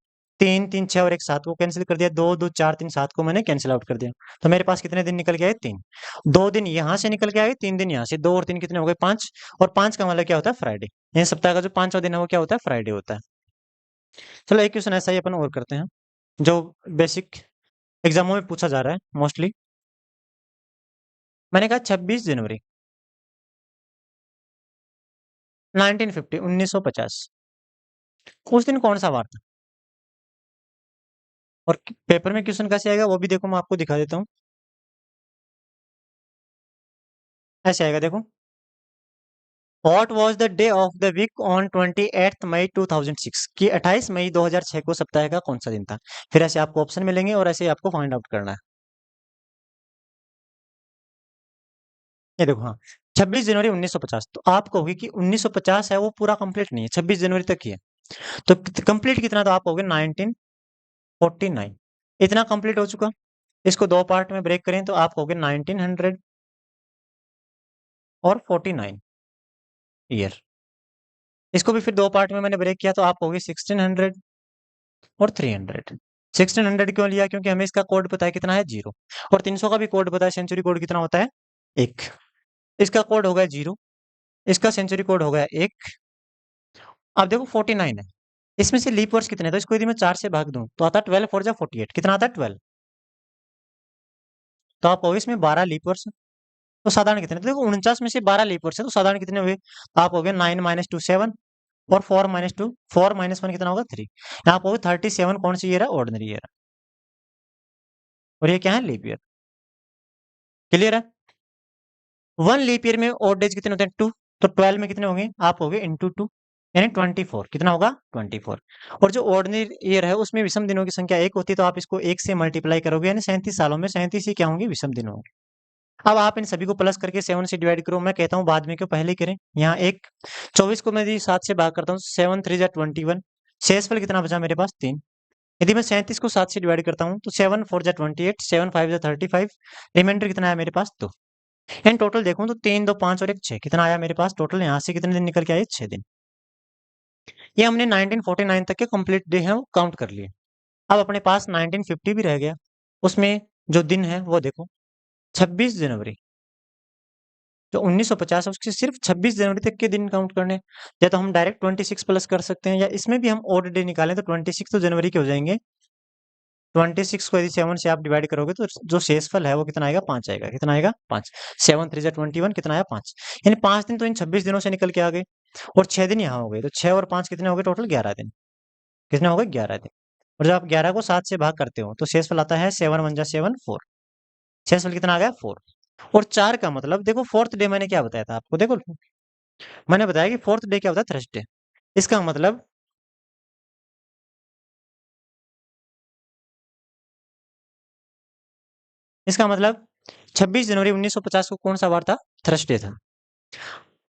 3 3 6 और 1 7 को कैंसिल कर दिया, 2 2 4 3 7 को मैंने कैंसिल आउट कर दिया। तो मेरे पास कितने दिन निकल के आए? 3। 2 दिन यहाँ से निकल के आए, 3 दिन यहाँ से, 2 और 3 कितने हो गए? 5। और 5 का मतलब क्या होता है? फ्राइडे। यानी सप्ताह का जो 5वां दिन है वो क्या होता है? फ्राइडे होता है। चलो एक क्वेश्चन ऐसा ही अपन और करते हैं, जो बेसिक एग्जामों में पूछा जा रहा है मोस्टली। मैंने कहा 26 जनवरी 1950, 1950, उस दिन कौन सा वार था? और पेपर में क्वेश्चन कैसे आएगा वो भी देखो, मैं आपको दिखा देता हूँ। ऐसे आएगा, देखो। What was the day of the week on 28 May 2006, कि 28 मई 2006 को सप्ताह का कौन सा दिन था? फिर ऐसे आपको ऑप्शन मिलेंगे और ऐसे आपको फाइंड आउट करना है। ये देखो, हाँ, 26 जनवरी 1950। तो आप कहोगे कि 1950 है वो पूरा कंप्लीट नहीं है, 26 जनवरी तक ही है। तो कंप्लीट कितना? तो आप कहोगे 1949। इतना कंप्लीट हो चुका। इसको दो पार्ट में ब्रेक करें तो आप कहोगे 1900 और 49 ईयर। इसको भी फिर दो पार्ट में मैंने ब्रेक किया तो आप कहोगे 1600 और 300। 1600 क्यों लिया? क्योंकि हमें इसका कोड पता है कितना है? 0। और 300 का भी कोड पता है, सेंचुरी कोड कितना होता है? 1। इसका कोड हो गया 0, इसका सेंचुरी कोड हो गया 1। अब देखो 49 है, इसमें से लीप वर्ष कितने? तो इसको यदि मैं 4 से भाग दूं तो आता है 12 4 जा 48, कितना आता है? 12। तो आप कहोगे इसमें 12 लीप वर्ष। तो साधारण कितने? तो देखो 49 में से 12 लीप वर्ष है, तो साधारण कितने हुए? तो आप हो गए 9 माइनस 2 7, और 4 माइनस 2 4 माइनस 1 कितना होगा? 3। यहाँ पर 37 कौन सी ईयर है? ऑर्डिनरी ईयर है। और ये क्या है? Leap year. क्लियर है? 1 लीप ईयर में ऑड डेज कितने होते हैं? 2। तो 12 में कितने होंगे? आप हो गए इंटू 2, यानी 24। कितना होगा? 24। और जो ऑर्डिनरी ईयर है उसमें विषम दिनों की संख्या 1 होती है, तो आप इसको 1 से मल्टीप्लाई करोगे, यानी 37 सालों में 37 ही क्या होंगे? विषम दिन होंगे। अब आप इन सभी को प्लस करके 7 से डिवाइड करो। मैं कहता हूँ बाद में क्यों, पहले ही करें। यहाँ एक 24 को मैं यदि 7 से भाग करता हूँ, 7 3 जा 21, शेषफल कितना बचा मेरे पास? 3। यदि मैं 37 को 7 से डिवाइड करता हूँ तो 7 4 जा 28, 7 5 जा 35, रिमाइंडर कितना आया मेरे पास? 2। इन टोटल देखूं तो 3 2 5 और 1 6, कितना आया मेरे पास टोटल? यहाँ से कितने दिन निकल के आए? 6 दिन। ये हमने 1949 तक के कंप्लीट डे हैं वो काउंट कर लिए। अब अपने पास 1950 भी रह गया, उसमें जो दिन है वो देखो, 26 जनवरी। जो 1950 है उसके सिर्फ 26 जनवरी तक के दिन काउंट करने। या तो हम डायरेक्ट 26 प्लस कर सकते हैं, या इसमें भी हम ऑड डे निकालें तो 26 तो जनवरी के हो जाएंगे। 26 को यदि 7 से आप डिवाइड करोगे तो जो शेषफल है वो कितना आएगा? 5 आएगा। कितना आएगा? 5। 7 3 जा 21, कितना आया? 5। यानी 5 दिन तो इन 26 दिनों से निकल के आ गए, और 6 दिन यहाँ हो गए, तो 6 और 5 कितने हो गए? टोटल 11 दिन। कितने हो गए? 11 दिन। और जब आप 11 को 7 से भाग करते हो तो शेषफल आता है 7 1 जा 7 4। शेषफल कितना आ गया? 4। और 4 का मतलब देखो, फोर्थ डे मैंने क्या बताया था आपको? देखो मैंने बताया कि फोर्थ डे क्या होता है? थर्सडे। इसका मतलब इसका मतलब 26 जनवरी 1950 को कौन सा वार था? थर्सडे था।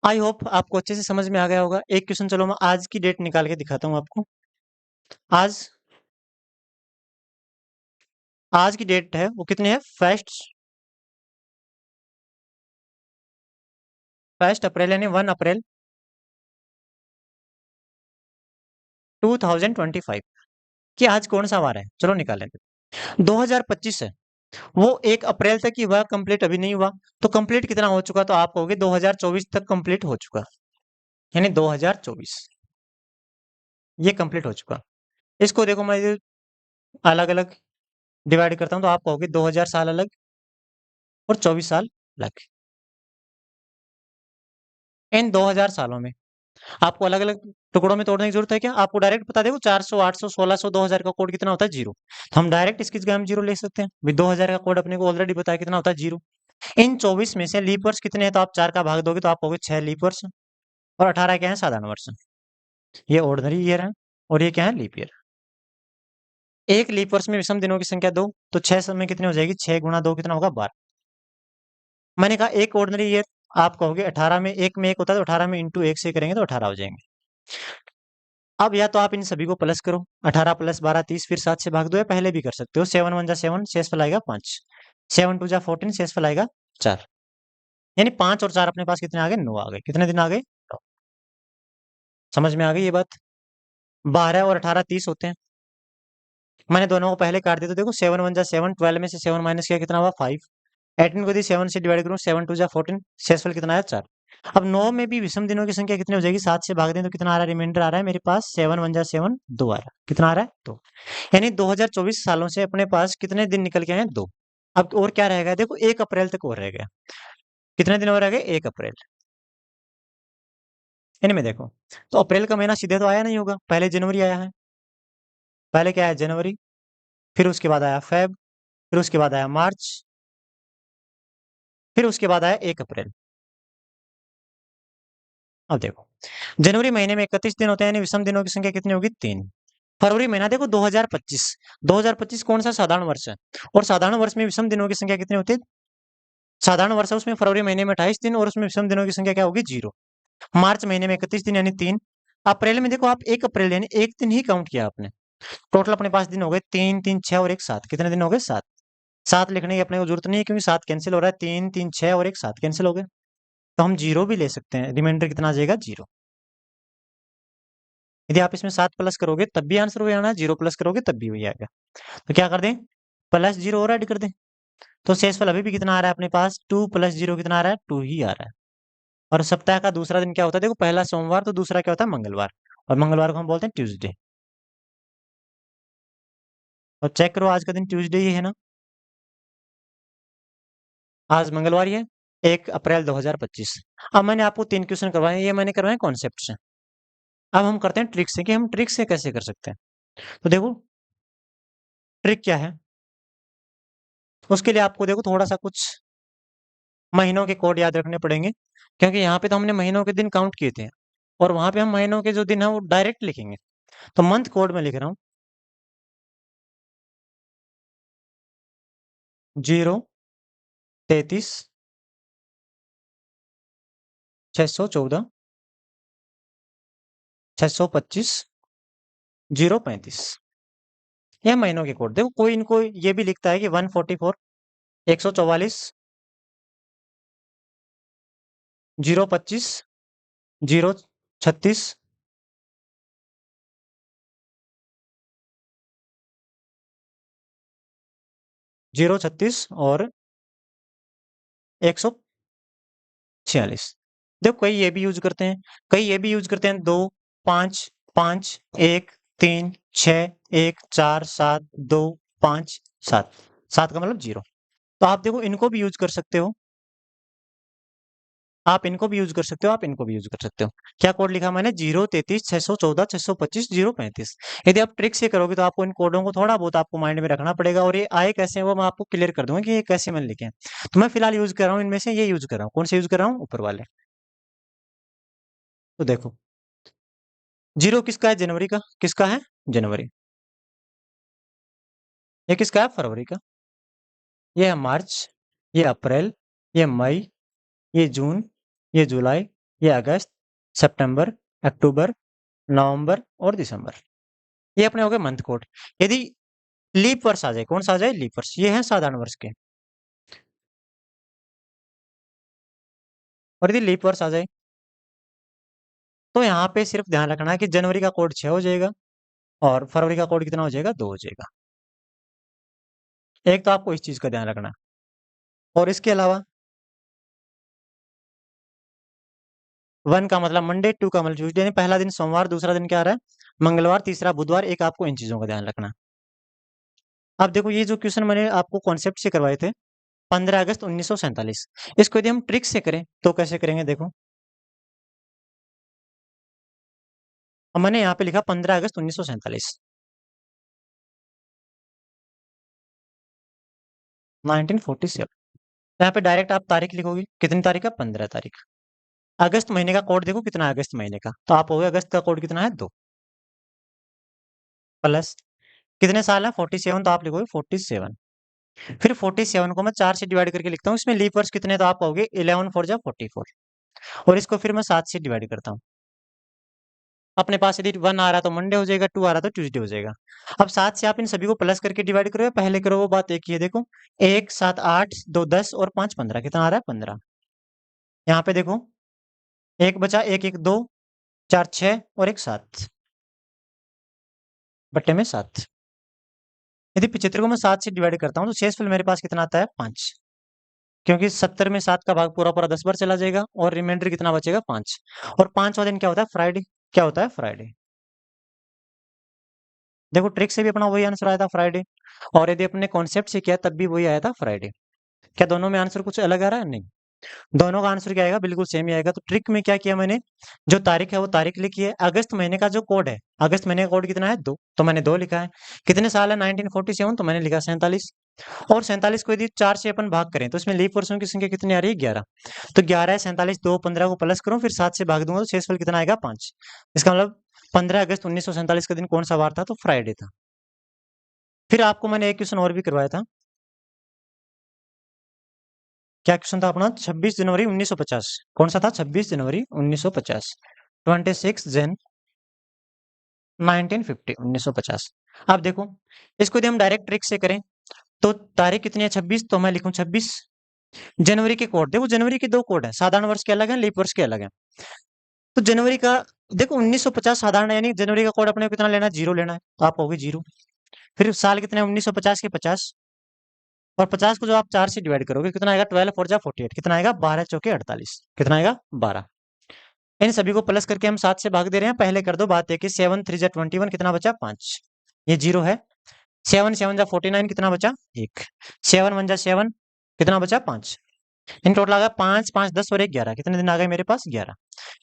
आई होप आपको अच्छे से समझ में आ गया होगा। एक क्वेश्चन चलो मैं आज की डेट निकाल के दिखाता हूँ आपको। आज आज की डेट है वो कितने है? फर्स्ट अप्रैल, यानी 1 अप्रैल 2025 कि आज कौन सा वार है? चलो निकालें। 2025 है, वो 1 अप्रैल तक ही हुआ, कंप्लीट अभी नहीं हुआ। तो कंप्लीट कितना हो चुका? तो आप कहोगे 2024 तक कंप्लीट हो चुका, यानी 2024 ये कंप्लीट हो चुका। इसको देखो मैं अलग अलग डिवाइड करता हूँ तो आप कहोगे 2000 साल अलग, और 24 साल लगे। इन 2000 सालों में आपको अलग-अलग टुकड़ों में तोड़ने की ज़रूरत है क्या? आपको डायरेक्ट बता दें वो 400, 800, 1600, 2000 का कोड कितना होता है? 0। तो हम डायरेक्ट इसकी जगह हम 0 ले सकते हैं। भाई 2000 का कोड अपने को ऑलरेडी पता है कितना होता है? 0। इन 24 में से लीप वर्ष कितने हैं? तो आप 4 का भाग दोगे तो आप पाओगे 6 लीप वर्ष और 18 क्या है? साधारण वर्ष। ये ऑर्डिनरी ईयर है और ये क्या है? Leap year. एक लीप वर्ष में विषम दिनों की संख्या 2, तो 6 समय कितनी हो जाएगी? 6 गुणा 2 कितना होगा? 12। मैंने कहा एक ऑर्डिनरी ईयर आप कहोगे 18 में 1 में 1 होता है तो 18 में इंटू 1 से करेंगे तो 18 हो जाएंगे। अब या तो आप इन सभी को प्लस करो, 18 प्लस 12 30, फिर 7 से भाग दो, या पहले भी कर सकते हो। 7 1 जा 7, शेषफल आएगा 5। 7 2 जा 14, शेषफल आएगा 4। यानी 5 और 4 अपने पास कितने आ गए? 9 आ गए। कितने दिन आ गए? 9। समझ में आ गई ये बात? 12 और 18 30 होते हैं। मैंने दोनों को पहले काट दिया तो देखो 7 1 जा 7, 12 में से 7 माइनस किया कितना हुआ? 5। 18 को यदि 7 से डिवाइड करूँ, 7 2 जा 14, शेषफल कितना आया? 4। अब 9 में भी विषम दिनों की संख्या कितनी हो जाएगी? 7 से भाग दें तो कितना आ रहा है? रिमाइंडर आ रहा है मेरे पास 7 1 जा 7, 2 आ रहा है। कितना आ रहा है? 2। यानी 2024 सालों से अपने पास कितने दिन निकल के आए हैं? 2। अब और क्या रह गया? देखो 1 अप्रैल तक और रह गया। कितने दिन और रह गए? 1 अप्रैल। इनमें देखो तो अप्रैल का महीना सीधे तो आया नहीं होगा, पहले जनवरी आया है। पहले क्या है? जनवरी, फिर उसके बाद आया फेब, फिर उसके बाद आया मार्च, फिर उसके बाद आया 1 अप्रैल। अब देखो जनवरी महीने में 31 दिन होते हैं, यानी विषम दिनों की संख्या कितनी होगी? 3। फरवरी महीना देखो 2025, 2025 कौन सा? साधारण वर्ष है। और साधारण वर्ष में विषम दिनों की संख्या कितनी होती है? साधारण वर्ष है उसमें फरवरी महीने में 28 दिन और उसमें विषम दिनों की संख्या क्या होगी? 0। मार्च महीने में 31 दिन यानी 3। अप्रैल में देखो आप 1 अप्रैल यानी एक दिन ही काउंट किया आपने। टोटल अपने पास दिन हो गए 3 3 6 और 1 7। कितने दिन हो गए? 7। 7 लिखने की अपने को जरूरत नहीं है क्योंकि 7 कैंसिल हो रहा है। 3 3 6 और 1 7 कैंसिल हो गए, तो हम 0 भी ले सकते हैं। रिमाइंडर कितना आ जाएगा? 0। यदि आप इसमें 7 प्लस करोगे तब भी आंसर वही आना है, 0 प्लस करोगे तब भी वही आएगा। तो क्या कर दें? प्लस 0 और ऐड कर दें। तो शेषफल अभी भी कितना आ रहा है अपने पास? 2 प्लस 0 कितना आ रहा है? 2 ही आ रहा है। और सप्ताह का दूसरा दिन क्या होता है? देखो पहला सोमवार तो दूसरा क्या होता है? मंगलवार। और मंगलवार को हम बोलते हैं ट्यूसडे। और चेक करो आज का दिन ट्यूसडे ही है ना? आज मंगलवार ही है, 1 अप्रैल 2025। अब मैंने आपको 3 क्वेश्चन करवाए, ये मैंने करवाए कॉन्सेप्ट से। अब हम करते हैं ट्रिक से, कि हम ट्रिक से कैसे कर सकते हैं। तो देखो ट्रिक क्या है, उसके लिए आपको देखो थोड़ा सा कुछ महीनों के कोड याद रखने पड़ेंगे, क्योंकि यहाँ पे तो हमने महीनों के दिन काउंट किए थे और वहां पे हम महीनों के जो दिन है वो डायरेक्ट लिखेंगे। तो मंथ कोड में लिख रहा हूँ 0 33 614 625 035। यह महीनों के कोड। देखो कोई इनको ये भी लिखता है कि 144 144 025 036 036 और 146। देखो कई ये भी यूज करते हैं, कई ये भी यूज करते हैं 2 5 5 1 3 6 1 4 7 2 5 7। 7 का मतलब 0। तो आप देखो इनको भी यूज कर सकते हो, आप इनको भी यूज कर सकते हो, आप इनको भी यूज कर सकते हो। क्या कोड लिखा मैंने? 0 33 614 625 035। यदि आप ट्रिक से करोगे तो आपको इन कोडों को थोड़ा बहुत आपको माइंड में रखना पड़ेगा, और ये आए कैसे हैं वो मैं आपको क्लियर कर दूंगा कि ये कैसे मैंने लिखे हैं। तो मैं फिलहाल यूज कर रहा हूँ इनमें से, ये यूज कर रहा हूँ। कौन से यूज कर रहा हूँ? ऊपर वाले। तो देखो 0 किसका है? जनवरी का। किसका है? जनवरी। ये किसका है? फरवरी का। ये है मार्च, ये अप्रैल, ये मई, ये जून, ये जुलाई, ये अगस्त, सितंबर, अक्टूबर, नवंबर और दिसंबर। ये अपने हो गए मंथ कोड। यदि लीप वर्ष आ जाए, कौन सा आ जाए? लीप वर्ष। ये है साधारण वर्ष के। और यदि लीप वर्ष आ जाए तो यहाँ पे सिर्फ ध्यान रखना है कि जनवरी का कोड 6 हो जाएगा और फरवरी का कोड कितना हो जाएगा? 2 हो जाएगा। एक तो आपको इस चीज का ध्यान रखना है। और इसके अलावा 1 का मतलब मंडे, 2 का मतलब ट्यूसडे, यानी पहला दिन सोमवार, दूसरा दिन क्या आ रहा है? मंगलवार, तीसरा बुधवार। एक आपको इन चीजों का ध्यान रखना है। अब देखो ये जो क्वेश्चन मैंने आपको कॉन्सेप्ट से करवाए थे, 15 अगस्त 1947। इसको यदि हम ट्रिक से करें तो कैसे करेंगे देखो। अब मैंने यहाँ पे लिखा 15 अगस्त 1947, 1947। यहाँ पे डायरेक्ट आप तारीख लिखोगे, कितनी तारीख का, 15 तारीख। अगस्त महीने का कोड देखो कितना है अगस्त महीने का, तो आप हो गए अगस्त का कोड कितना है, 2, प्लस कितने साल है, 47, तो आप लिखोगे 47। फिर 47 को मैं 4 से डिवाइड करके लिखता हूँ, इसमें लीप वर्ष कितने, तो आप कहोगे 11 4 जा 44, और इसको फिर मैं 7 से डिवाइड करता हूँ। अपने पास यदि 1 आ रहा तो मंडे हो जाएगा, 2 आ रहा तो ट्यूसडे हो जाएगा। अब 7 से आप इन सभी को प्लस करके डिवाइड करो या पहले करो, वो बात एक ही है। देखो 1 7 8 2 10 और 5 15, कितना आ रहा है, 15। यहाँ पे देखो 1 बचा, 1 1 2 4 6 और 1 7, बट्टे में 7। यदि 75 को मैं 7 से डिवाइड करता हूँ तो शेषफल मेरे पास कितना आता है, 5। क्योंकि 70 में 7 का भाग पूरा पूरा 10 बार चला जाएगा और रिमाइंडर कितना बचेगा, 5। और 5वां दिन क्या होता है, फ्राइडे। क्या होता है, फ्राइडे। देखो ट्रिक से भी अपना वही आंसर आया था, फ्राइडे। और यदि अपने कॉन्सेप्ट से किया तब भी वही आया था, फ्राइडे। क्या दोनों में आंसर कुछ अलग आ रहा है, नहीं। दोनों का आंसर क्या आएगा, बिल्कुल सेम ही आएगा। तो ट्रिक में क्या किया मैंने, जो तारीख है वो तारीख लिखी है, अगस्त महीने का जो कोड है, अगस्त महीने का कोड कितना है, 2, तो मैंने 2 लिखा है। कितने साल है, 1947, तो मैंने लिखा 47। और 47 को यदि 4 से अपन भाग करें तो इसमें लीप वर्षों की संख्या कितनी आ रही है, 11। तो 11 है, 47 2 15 को प्लस करूं, फिर 7 से भाग दूंगा तो शेषफल कितना आएगा, 5। इसका मतलब 15 अगस्त 1947 का दिन कौन सा वार था, तो फ्राइडे था। फिर आपको मैंने एक क्वेश्चन और भी करवाया था। क्या क्वेश्चन था अपना, 26 जनवरी 1950। कौन सा था, 26 जनवरी 1950, 26 जन 1950, 1950। अब देखो इसको यदि हम डायरेक्ट ट्रिक से करें तो तारीख कितनी है, 26, तो मैं लिखूं 26। जनवरी के कोड देखो, जनवरी के 2 कोड है, साधारण वर्ष के अलग है, लीप वर्ष के अलग है। तो जनवरी का देखो 1950 साधारण है, यानी जनवरी का कोड अपने को कितना लेना है, 0 लेना है, तो आप होगी 0। फिर साल कितने, 1950 के 50, और 50 को जो आप 4 से डिवाइड करोगे कितना आएगा, 12 4 जा 48, कितना आएगा, 12 चौके 48, कितना आएगा, 12। इन सभी को प्लस करके हम 7 से भाग दे रहे हैं, पहले कर दो, बात है कि 7 3 जा 21, कितना बचा, 5। ये 0 है। 7 7 जा 49, कितना बचा, 1। 7 1 जा 7, कितना बचा, 5। इन टोटल आ गया 5 5 10 और 1 11, कितने दिन आ गए मेरे पास, 11।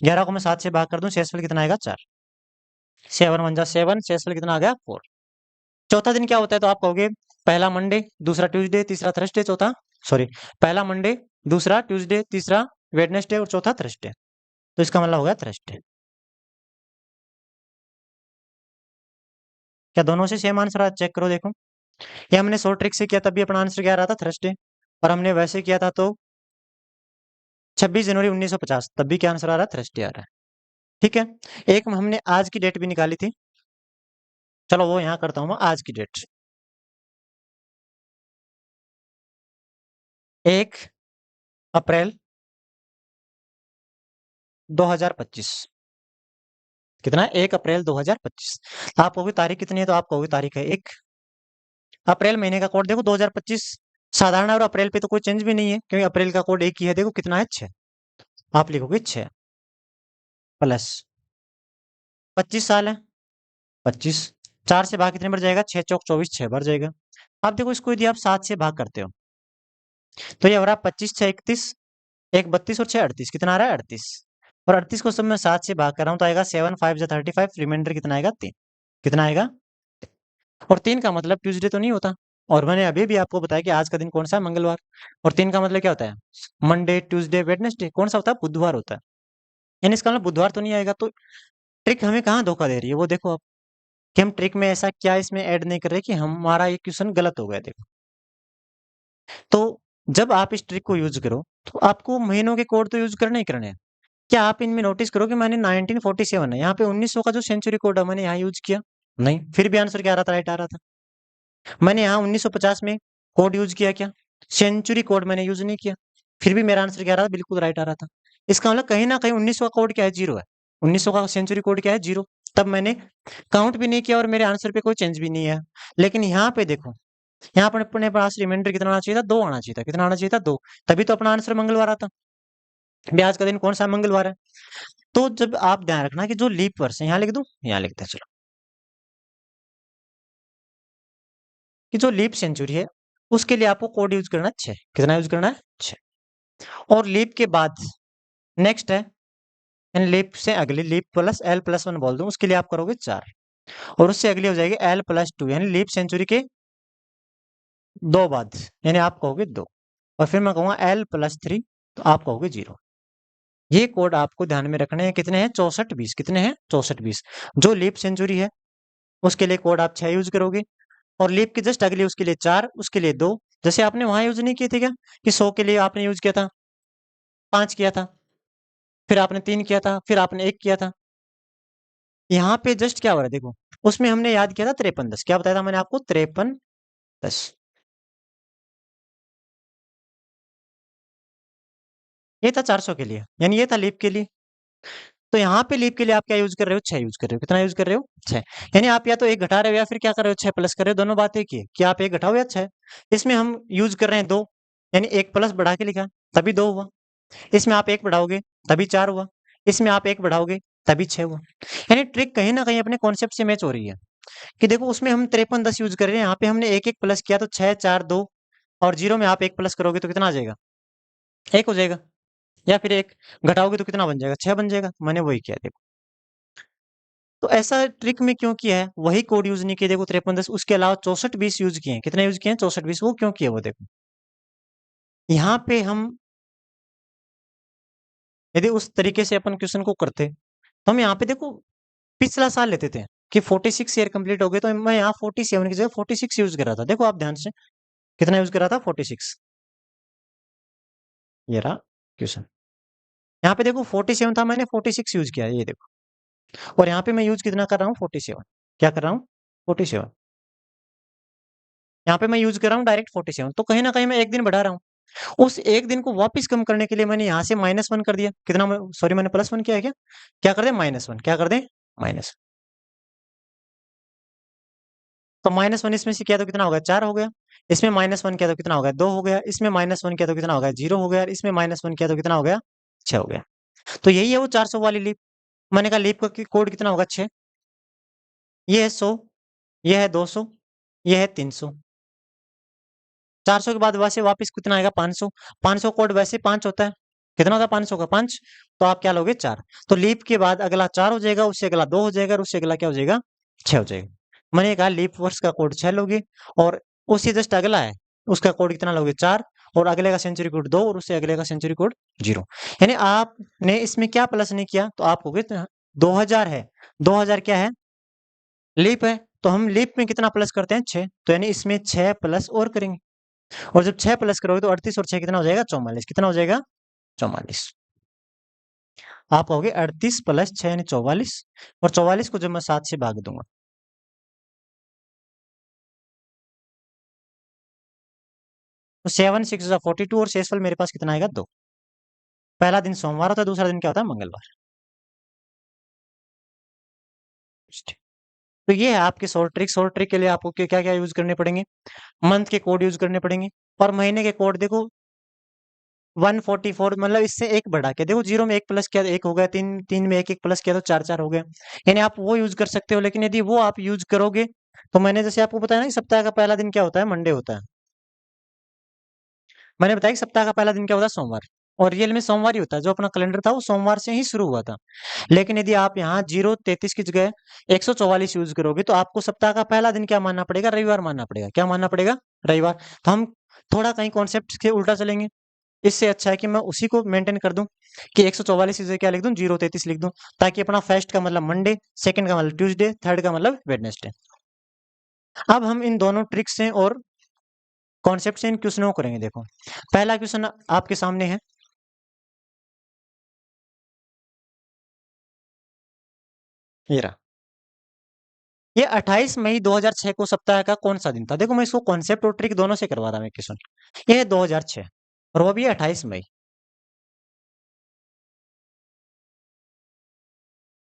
11 को मैं 7 से भाग कर दूं, शेषफल कितना आएगा, 4। 7 1 जा 7, शेषफल कितना आ गया, 4। चौथा दिन क्या होता है, तो आप कहोगे पहला मंडे, दूसरा ट्यूसडे, तीसरा थर्सडे, चौथा, सॉरी, पहला मंडे, दूसरा ट्यूसडे, तीसरा वेडनेसडे और चौथा थर्सडे। तो इसका मतलब हो गया थर्सडे। क्या दोनों से सेम आंसर आ, चेक करो देखो। ये हमने शॉर्ट ट्रिक से किया तब भी अपना आंसर क्या आ रहा था, थर्सडे। और हमने वैसे किया था तो 26 जनवरी 1950, तब भी क्या आंसर आ रहा है, थर्सडे आ रहा है। ठीक है। एक हमने आज की डेट भी निकाली थी, चलो वो यहाँ करता हूँ मैं, आज की डेट, 1 अप्रैल 2025। कितना है, 1 अप्रैल 2025। आप कहोगे तारीख कितनी है, तो आप कहोगे तारीख है 1। अप्रैल महीने का कोड देखो 2025, साधारण है, और अप्रैल पे तो कोई चेंज भी नहीं है क्योंकि अप्रैल का कोड एक ही है। देखो कितना है, 6। आप लिखोगे 6 प्लस 25 साल है, 25। 4 से भाग कितने बढ़ जाएगा, 6 चौक 24, 6 बढ़ जाएगा। अब देखो इसको यदि आप 7 से भाग करते हो तो ये हो रहा है 25 6 31, 1 32 और 6 38, कितना आ रहा है, 38। और 38 को सब मैं 7 से भाग कर रहा हूँ तो आएगा 7 5 जा 35, रिमाइंडर कितना आएगा, 3। कितना आएगा, और 3 का मतलब ट्यूसडे तो नहीं होता। और मैंने अभी भी आपको बताया कि आज का दिन कौन सा है, मंगलवार। और 3 का मतलब क्या होता है, मंडे ट्यूसडे वेडनेसडे, कौन सा होता है, बुधवार होता है। यानी इसका मतलब बुधवार तो नहीं आएगा। तो ट्रिक हमें कहाँ धोखा दे रही है, वो देखो आप, कि हम ट्रिक में ऐसा क्या इसमें ऐड नहीं कर रहे कि हमारा ये क्वेश्चन गलत हो गया, देखो। तो जब आप इस ट्रिक को यूज करो तो आपको महीनों के कोड तो यूज करने ही करने हैं। क्या आप इनमें नोटिस करो कि मैंने 1947 है, यहाँ पे 1900 का जो सेंचुरी कोड है मैंने यहाँ यूज किया, नहीं, फिर भी आंसर क्या आ रहा था, राइट आ रहा था। मैंने यहाँ 1950 में कोड यूज किया, क्या सेंचुरी कोड मैंने यूज नहीं किया, फिर भी मेरा आंसर क्या आ रहा था, बिल्कुल राइट आ रहा था। इसका मतलब कहीं ना कहीं 1900 का कोड क्या है, 0 है। 1900 का सेंचुरी कोड क्या है, 0। तब मैंने काउंट भी नहीं किया और मेरे आंसर पे कोई चेंज भी नहीं है। लेकिन यहाँ पे देखो, यहाँ पर अपने पास रिमाइंडर कितना आना चाहिए था, 2 आना चाहिए था। कितना आना चाहिए था, 2। तभी तो अपना आंसर मंगलवार आता। ब्याज का दिन कौन सा है? मंगलवार है। तो जब आप ध्यान रखना कि जो लीप वर्ष है, यहाँ लिख दूं, यहाँ लिखते हैं चलो, कि जो लीप सेंचुरी है उसके लिए आपको कोड यूज करना है 6। कितना यूज करना है? 6। और लीप के बाद नेक्स्ट है, यानी लीप से अगली लीप प्लस एल प्लस 1 बोल दूं, उसके लिए आप करोगे 4। और उससे अगली हो जाएगी एल प्लस 2, यानी लीप सेंचुरी के 2 बाद, यानी आप कहोगे 2। और फिर मैं कहूंगा एल प्लस 3, तो आप कहोगे 0। ये कोड आपको ध्यान में रखने हैं। कितने हैं? 64-20। कितने हैं? 64-20। जो लीप सेंचुरी है उसके लिए कोड आप 6 यूज करोगे, और लीप की जस्ट अगली उसके लिए 4, उसके लिए 2। जैसे आपने वहां यूज नहीं किए थे क्या, कि 100 के लिए आपने यूज किया था, 5 किया था, फिर आपने 3 किया था, फिर आपने 1 किया था। यहाँ पे जस्ट क्या हो रहा है देखो, उसमें हमने याद किया था 53-10। क्या बताया था मैंने आपको? 53-10। ये था 400 के लिए, यानी ये था लीप के लिए। तो यहाँ पे लीप के लिए आप क्या यूज कर रहे हो? 6 यूज कर रहे हो। कितना यूज कर रहे हो? 6। यानी आप या तो 1 घटा रहे हो या फिर क्या कर रहे हो? 6 प्लस कर रहे हो। दोनों बात एक ही है कि आप 1 घटाओ या 6। इसमें हम यूज कर रहे हैं 2, यानी 1 प्लस बढ़ा के लिखा, तभी 2 हुआ। इसमें आप 1 बढ़ाओगे तभी 4 हुआ। इसमें आप 1 बढ़ाओगे तभी 6 हुआ। यानी ट्रिक कहीं ना कहीं अपने कॉन्सेप्ट से मैच हो रही है, कि देखो उसमें हम 53-10 यूज कर रहे हैं, यहाँ पे हमने 1 1 प्लस किया तो 6 4 2, और 0 में आप 1 प्लस करोगे तो कितना आ जाएगा? 1 हो जाएगा। या फिर 1 घटाओगे तो कितना बन जाएगा? 6 बन जाएगा। मैंने वही किया देखो। तो ऐसा ट्रिक में क्यों किया है? वही कोड यूज नहीं किया देखो 53-10, उसके अलावा 64-20 यूज किए हैं। कितने यूज किए हैं? 64-20। वो क्यों किया वो देखो। यहाँ पे हम यदि उस तरीके से अपन क्वेश्चन को करते, तो हम यहाँ पे देखो पिछला साल लेते थे कि 46 ईयर कंप्लीट हो गए, तो मैं यहाँ 47 की जगह 46 यूज कर रहा था। देखो आप ध्यान से, कितना यूज कर रहा था? 46। ये रहा क्वेश्चन। यहाँ पे देखो 47 था, मैंने 46 यूज किया है, ये देखो। और यहाँ पे मैं यूज कितना कर रहा हूँ? 47। क्या कर रहा हूँ? 47। यहाँ पे मैं यूज कर रहा हूँ डायरेक्ट 47, तो कहीं ना कहीं मैं एक दिन बढ़ा रहा हूँ। उस एक दिन को वापस कम करने के लिए मैंने यहाँ से -1 कर दिया। कितना? सॉरी, मैंने +1 किया है क्या? क्या कर दे? -1। क्या कर दे? माइनस। तो -1 इसमें से किया तो कितना होगा? 4 हो गया। इसमें -1 किया तो कितना हो गया? 2 हो गया। इसमें -1 किया तो कितना हो गया? 0 हो गया। इसमें -1 किया तो कितना हो गया? 6 हो गया। तो यही है वो 400 वाली लीप। मैंने कहा लीप का कोड कितना होगा? 6। ये है 100, ये है 200, ये है 300। 400 के बाद वैसे वापस कितना आएगा? 500। 500 कोड वैसे 5 होता है। कितना होता है 500 का? 5। तो आप क्या लोगे? 4। तो लीप के बाद अगला 4 हो जाएगा, उससे अगला 2 हो जाएगा, और उससे अगला क्या हो जाएगा? 6 हो जाएगा। मैंने कहा लीप वर्ष का कोड 6 लोगे, और उससे जस्ट अगला है उसका कोड कितना लोगे? 4। और अगले का सेंचुरी कोड 2, और उससे अगले का सेंचुरी कोड 0। यानी आपने इसमें क्या प्लस नहीं किया, तो आप हो गए 2000 है। 2000 क्या है? लीप है। तो हम लीप में कितना प्लस करते हैं? 6। तो यानी इसमें 6 प्लस और करेंगे, और जब 6 प्लस करोगे तो 38, और 6 कितना हो जाएगा? 44। कितना हो जाएगा? 44। आप कहोगे 38 प्लस 6 यानी 44, और 44 को जब मैं 7 से भाग दूंगा, तो 7 6 42, और शेषफल मेरे पास कितना आएगा? 2। पहला दिन सोमवार होता है, दूसरा दिन क्या होता है? मंगलवार। तो ये है आपके शॉर्ट ट्रिक। शॉर्ट ट्रिक के लिए आपको क्या क्या यूज करने पड़ेंगे? मंथ के कोड यूज करने पड़ेंगे, और महीने के कोड देखो 144, मतलब इससे एक बढ़ा के देखो, 0 में 1 प्लस किया तो 1 हो गया, 3 3 में 1 1 प्लस किया तो 4 4 हो गया। यानी आप वो यूज कर सकते हो, लेकिन यदि वो आप यूज करोगे, तो मैंने जैसे आपको बताया ना कि सप्ताह का पहला दिन क्या होता है? मंडे होता है। मैंने बताया कि सप्ताह का पहला दिन क्या होता है? सोमवार। और रियल में सोमवार ही होता है। जो अपना कैलेंडर था वो सोमवार से ही शुरू हुआ था। लेकिन यदि आप यहाँ 0 33 की जगह 144 यूज करोगे, तो आपको सप्ताह का पहला दिन क्या मानना पड़ेगा? रविवार मानना पड़ेगा। क्या मानना पड़ेगा? रविवार। तो हम थोड़ा कहीं कॉन्सेप्ट के उल्टा चलेंगे। इससे अच्छा है कि मैं उसी को मेंटेन कर दूं, कि 144 की जगह क्या लिख दूं? 0 33 लिख दूं, ताकि अपना फर्स्ट का मतलब मंडे, सेकंड का मतलब ट्यूसडे, थर्ड का मतलब वेडनेसडे। अब हम इन दोनों ट्रिक्स से और कॉन्सेप्ट से इन क्वेश्चनों को करेंगे। देखो पहला क्वेश्चन आपके सामने है, ये रहा। ये 28 मई 2006 को सप्ताह का कौन सा दिन था? देखो मैं इसको कॉन्सेप्ट और ट्रिक दोनों से करवा रहा हूँ क्वेश्चन। ये है 2006, और वो भी 28 मई।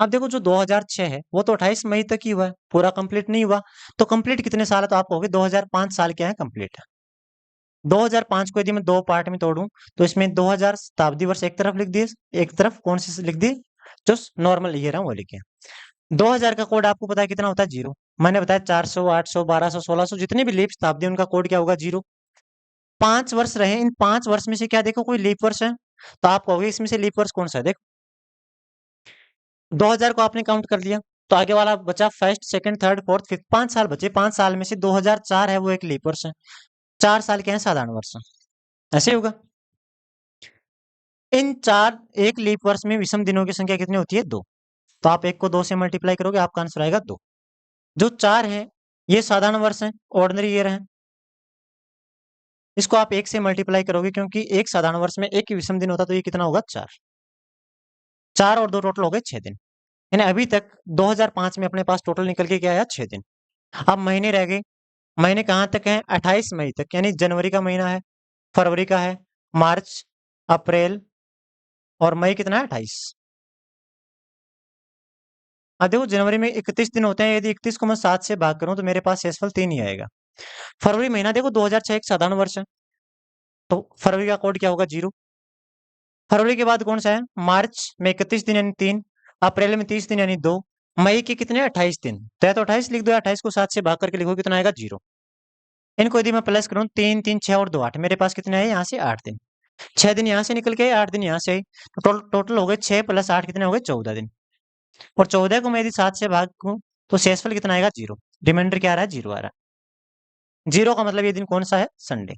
अब देखो जो 2006 है वो तो 28 मई तक ही हुआ है, पूरा कंप्लीट नहीं हुआ। तो कंप्लीट कितने साल है? तो आप कहोगे 2005 साल क्या है कंप्लीट। 2005 को यदि मैं दो पार्ट में तोड़ूं, तो इसमें 2000 शताब्दी वर्ष एक तरफ लिख दिए, एक तरफ कौन सी लिख दी? जो नॉर्मल ईयर है वो लिखे। 2000 का कोड आपको पता है कितना होता है? 0। मैंने बताया 400 800 1200 1600 जितने भी लीप शताब्दी उनका कोड क्या होगा? 0। 5 वर्ष रहे, इन 5 वर्ष में से क्या देखो कोई लीप वर्ष है? तो आप कहोगे इसमें से लीप वर्ष कौन-सा है? देखो 2000 को आपने काउंट कर लिया, तो आगे वाला बचा first, second, third, fourth, fifth, 5 साल बचे, 5 साल में से 2004 है वो एक लीप वर्ष है, 4 साल क्या है साधारण वर्ष, ऐसे ही होगा। इन 4 एक लीप वर्ष में विषम दिनों की संख्या कितनी होती है? 2। तो आप 1 को 2 से मल्टीप्लाई करोगे, आपका आंसर आएगा 2। जो 4 है, ये साधारण वर्ष है, ऑर्डिनरी ईयर है। इसको आप 1 से मल्टीप्लाई करोगे क्योंकि एक साधारण वर्ष में एक ही विषम दिन होता, तो ये कितना होगा? 4। 4 और 2 टोटल हो गए 6 दिन। यानी अभी तक 2005 में अपने पास टोटल निकल के क्या आया? 6 दिन। अब महीने रह गए, महीने कहाँ तक हैं? 28 मई तक, यानी जनवरी का महीना है, फरवरी का है, मार्च, अप्रैल और मई कितना है? 28। अब देखो जनवरी में 31 दिन होते हैं, यदि 31 को मैं 7 से भाग करूं तो मेरे पास शेषफल 3 ही आएगा। फरवरी महीना देखो 2006 एक साधारण वर्ष है, तो फरवरी का कोड क्या होगा? 0। फरवरी के बाद कौन सा है? मार्च में 31 दिन यानी 3, अप्रैल में 30 दिन यानी 2, मई के कितने? 28 दिन, तो या तो 28 लिख दो या 28 को 7 से भाग करके लिखो, कितना आएगा? 0। इनको यदि मैं प्लस करूं 3, 3, 6 और 2 8, मेरे पास कितने आए? यहाँ से 8 दिन, 6 दिन यहाँ से निकल के 8 दिन यहाँ से, तो टोटल हो गए 6 + 8 कितने हो गए? 14 दिन। और 14 को मैं यदि 7 से भाग दूं तो शेषफल कितना आएगा? 0। रिमाइंडर क्या आ रहा है? 0 आ रहा है। 0 का मतलब ये दिन कौन सा है? संडे।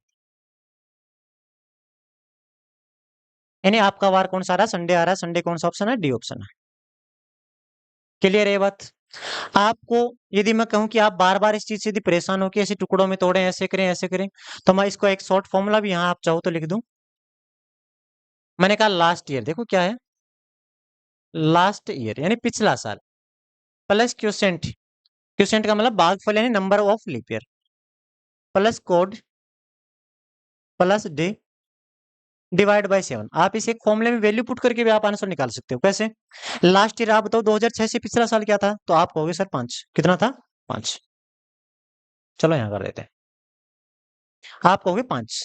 यानी आपका वार कौन सा आ रहा है? संडे आ रहा है। संडे कौन सा ऑप्शन है? डी ऑप्शन है। क्लियर है ये बात? आपको यदि मैं कहूं कि आप बार बार इस चीज से यदि परेशान हो कि ऐसे टुकड़ों में तोड़ें, ऐसे करें, तो मैं इसको एक शॉर्ट फॉर्मूला भी यहाँ आप चाहो तो लिख दूं। मैंने कहा लास्ट ईयर, देखो क्या है? लास्ट ईयर यानी पिछला साल, प्लस क्यूसेंट, क्यूसेंट का मतलब भागफल यानी number of leap year, plus code, plus day, divide by 7। आप इसे एक फॉर्मूले में वैल्यू पुट करके भी आप आंसर निकाल सकते हो। कैसे? लास्ट ईयर आप बताओ 2006 से पिछला साल क्या था? तो आप कहोगे सर 5। कितना था? 5। चलो यहाँ कर देते हैं। आप कहोगे 5।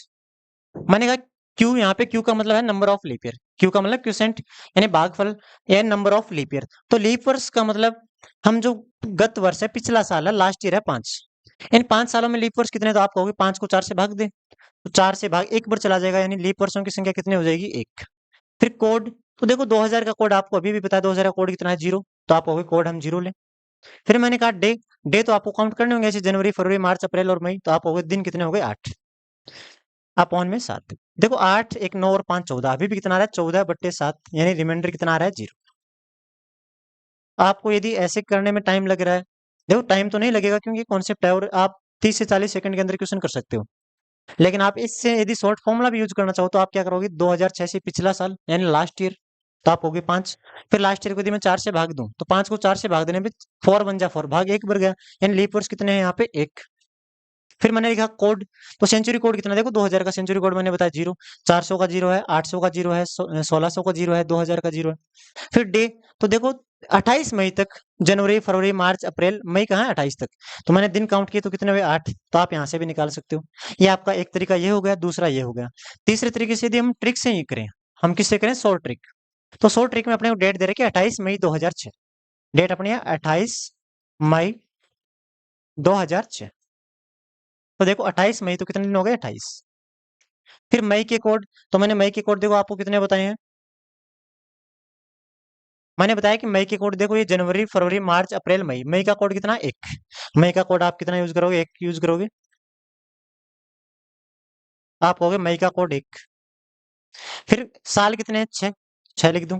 मैंने कहा क्यू, यहाँ पे क्यू का मतलब है number of leap year, Q का मतलब क्यूसेंट यानी भागफल या नंबर ऑफ लीप ईयर। तो लीप वर्ष का मतलब हम जो गत वर्ष है, पिछला साल है, लास्ट ईयर है 5। इन 5 सालों में लीप वर्ष कितने? तो आप कहोगे 5 को 4 से भाग दे, तो 4 से भाग 1 पर चला जाएगा, यानी लीप वर्षों की संख्या कितनी हो जाएगी? 1। फिर कोड, तो देखो 2000 का कोड आपको अभी भी पता है, 2000 का कोड कितना है? 0। तो आप कहोगे कोड हम 0 लें। फिर मैंने कहा डे, डे तो आपको काउंट करने होंगे, ऐसे जनवरी, फरवरी, मार्च, अप्रैल और मई, तो आप कहोगे दिन कितने हो गए? 8 अपॉन में 7। देखो 8, 1 9 और 5 14, अभी भी कितना आ रहा है? 14/7, यानी रिमाइंडर कितना आ रहा है? 0। आपको यदि ऐसे करने में टाइम लग रहा है, देखो टाइम तो नहीं लगेगा क्योंकि कॉन्सेप्ट है और आप 30 से 40 सेकंड के अंदर क्वेश्चन कर सकते हो। लेकिन आप इससे यदि शॉर्ट फॉर्मूला भी यूज करना चाहो तो आप क्या करोगे? 2006 से पिछला साल यानी लास्ट ईयर, तो आप होगे 5। फिर लास्ट ईयर को यदि मैं 4 से भाग दूं तो 5 को 4 से भाग देने पे 4 बन जा 4, भाग 1 बढ़ गया, यानी लीप वर्ष कितने हैं यहाँ पे? 1। फिर मैंने लिखा कोड, तो सेंचुरी कोड कितना? देखो 2000 का सेंचुरी कोड मैंने बताया 0, 400 का 0 है, 800 का 0 है, 1600 का 0 है, 2000 का 0 है। फिर डे, तो देखो 28 मई तक, जनवरी, फरवरी, मार्च, अप्रैल, मई कहाँ है? 28 तक, तो मैंने दिन काउंट किए तो कितने हुए? 8। तो आप यहाँ से भी निकाल सकते हो। ये आपका एक तरीका ये हो गया, दूसरा ये हो गया। तीसरे तरीके से यदि हम ट्रिक से ही करें, हम किससे करें? Short trick. तो शॉर्ट ट्रिक में अपने को डेट दे रखे 28 मई 2006, डेट अपनी है 28 मई 2006। तो देखो 28 मई तो कितने दिन हो गए? 28। फिर मई के कोड, तो मैंने मई के कोड देखो आपको कितने बताए हैं? मैंने बताया कि मई के कोड देखो, ये जनवरी, फरवरी, मार्च, अप्रैल, मई, मई का कोड कितना? 1। मई का कोड आप कितना यूज करोगे? 1 यूज करोगे। आप कहोगे मई का कोड 1। फिर साल कितने हैं? 6, 6 लिख दूं।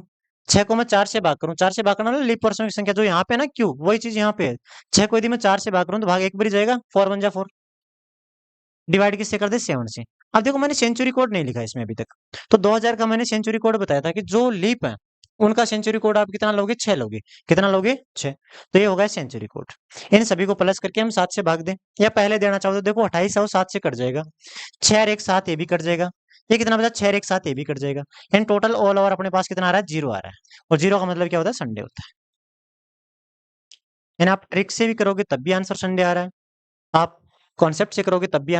6 को मैं 4 से भाग करूं, 4 से भाग करना लीप वर्षों की संख्या जो यहाँ पे है ना, क्यू, वही चीज यहाँ पे है। 6 को यदि मैं 4 से भाग करूं तो भाग 1 बन जाएगा, 4 बन जा 4, डिवाइड किससे कर दे? 7 से। अब देखो मैंने सेंचुरी कोड नहीं लिखा इसमें अभी तक, तो 2000 का मैंने सेंचुरी कोड बताया था कि जो लीप है उनका सेंचुरी कोड आप कितना लोगे? 6 लोगे। कितना लोगे? 6। तो ये हो गया सेंचुरी कोड। इन सभी को प्लस करके हम 7 से भाग दें, या पहले देना चाहो तो देखो 28 और 7 से कट जाएगा, 6 और 1 7, ये भी कट जाएगा। ये कितना बचा? 6 और 1 7, ये भी कट जाएगा। इन टोटल ऑल ओवर अपने पास कितना आ रहा है? 0 आ रहा है। और 0 का मतलब क्या होता है? संडे होता है। यानी आप ट्रिक से भी करोगे तब भी आंसर संडे आ रहा है, आप कॉन्सेप्ट से करोगे तब भी